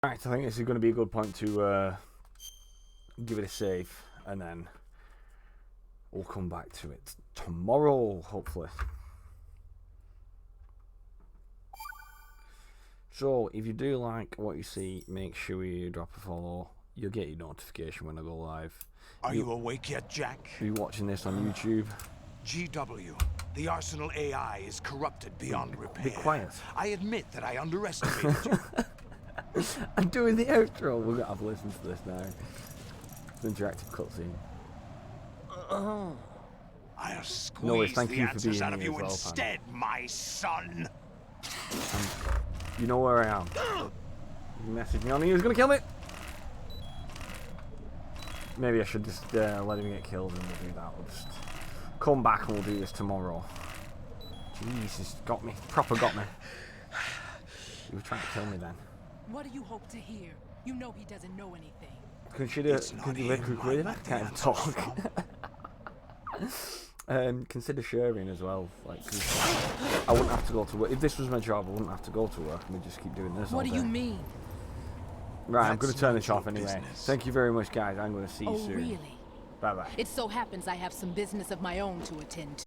Right, I think this is going to be a good point to give it a save, and then we'll come back to it tomorrow, hopefully. So, if you do like what you see, make sure you drop a follow. You'll get your notification when I go live. Are you awake yet, Jack? Be watching this on YouTube. GW, the Arsenal AI is corrupted beyond repair. Be quiet. I admit that I underestimated you. I'm doing the outro. We're gonna have to listen to this now. It's an interactive cutscene. I'll squeeze No worries, thank the you for answers being out of here you as well, instead, my son. You know where I am. You message me on here. He's gonna kill me. Maybe I should just let him get killed and we'll do that. We'll just come back and we'll do this tomorrow. Jesus, got me. Proper got me. You were trying to kill me then. What do you hope to hear? You know he doesn't know anything. Consider can't talk. Consider sharing as well. Like, 'cause I wouldn't have to go to work if this was my job. I wouldn't have to go to work and we just keep doing this. What all do you day. mean? Right, I'm going to turn this off anyway. Thank you very much, guys. I'm going to see you Oh, soon. really? Bye bye. It so happens I have some business of my own to attend to.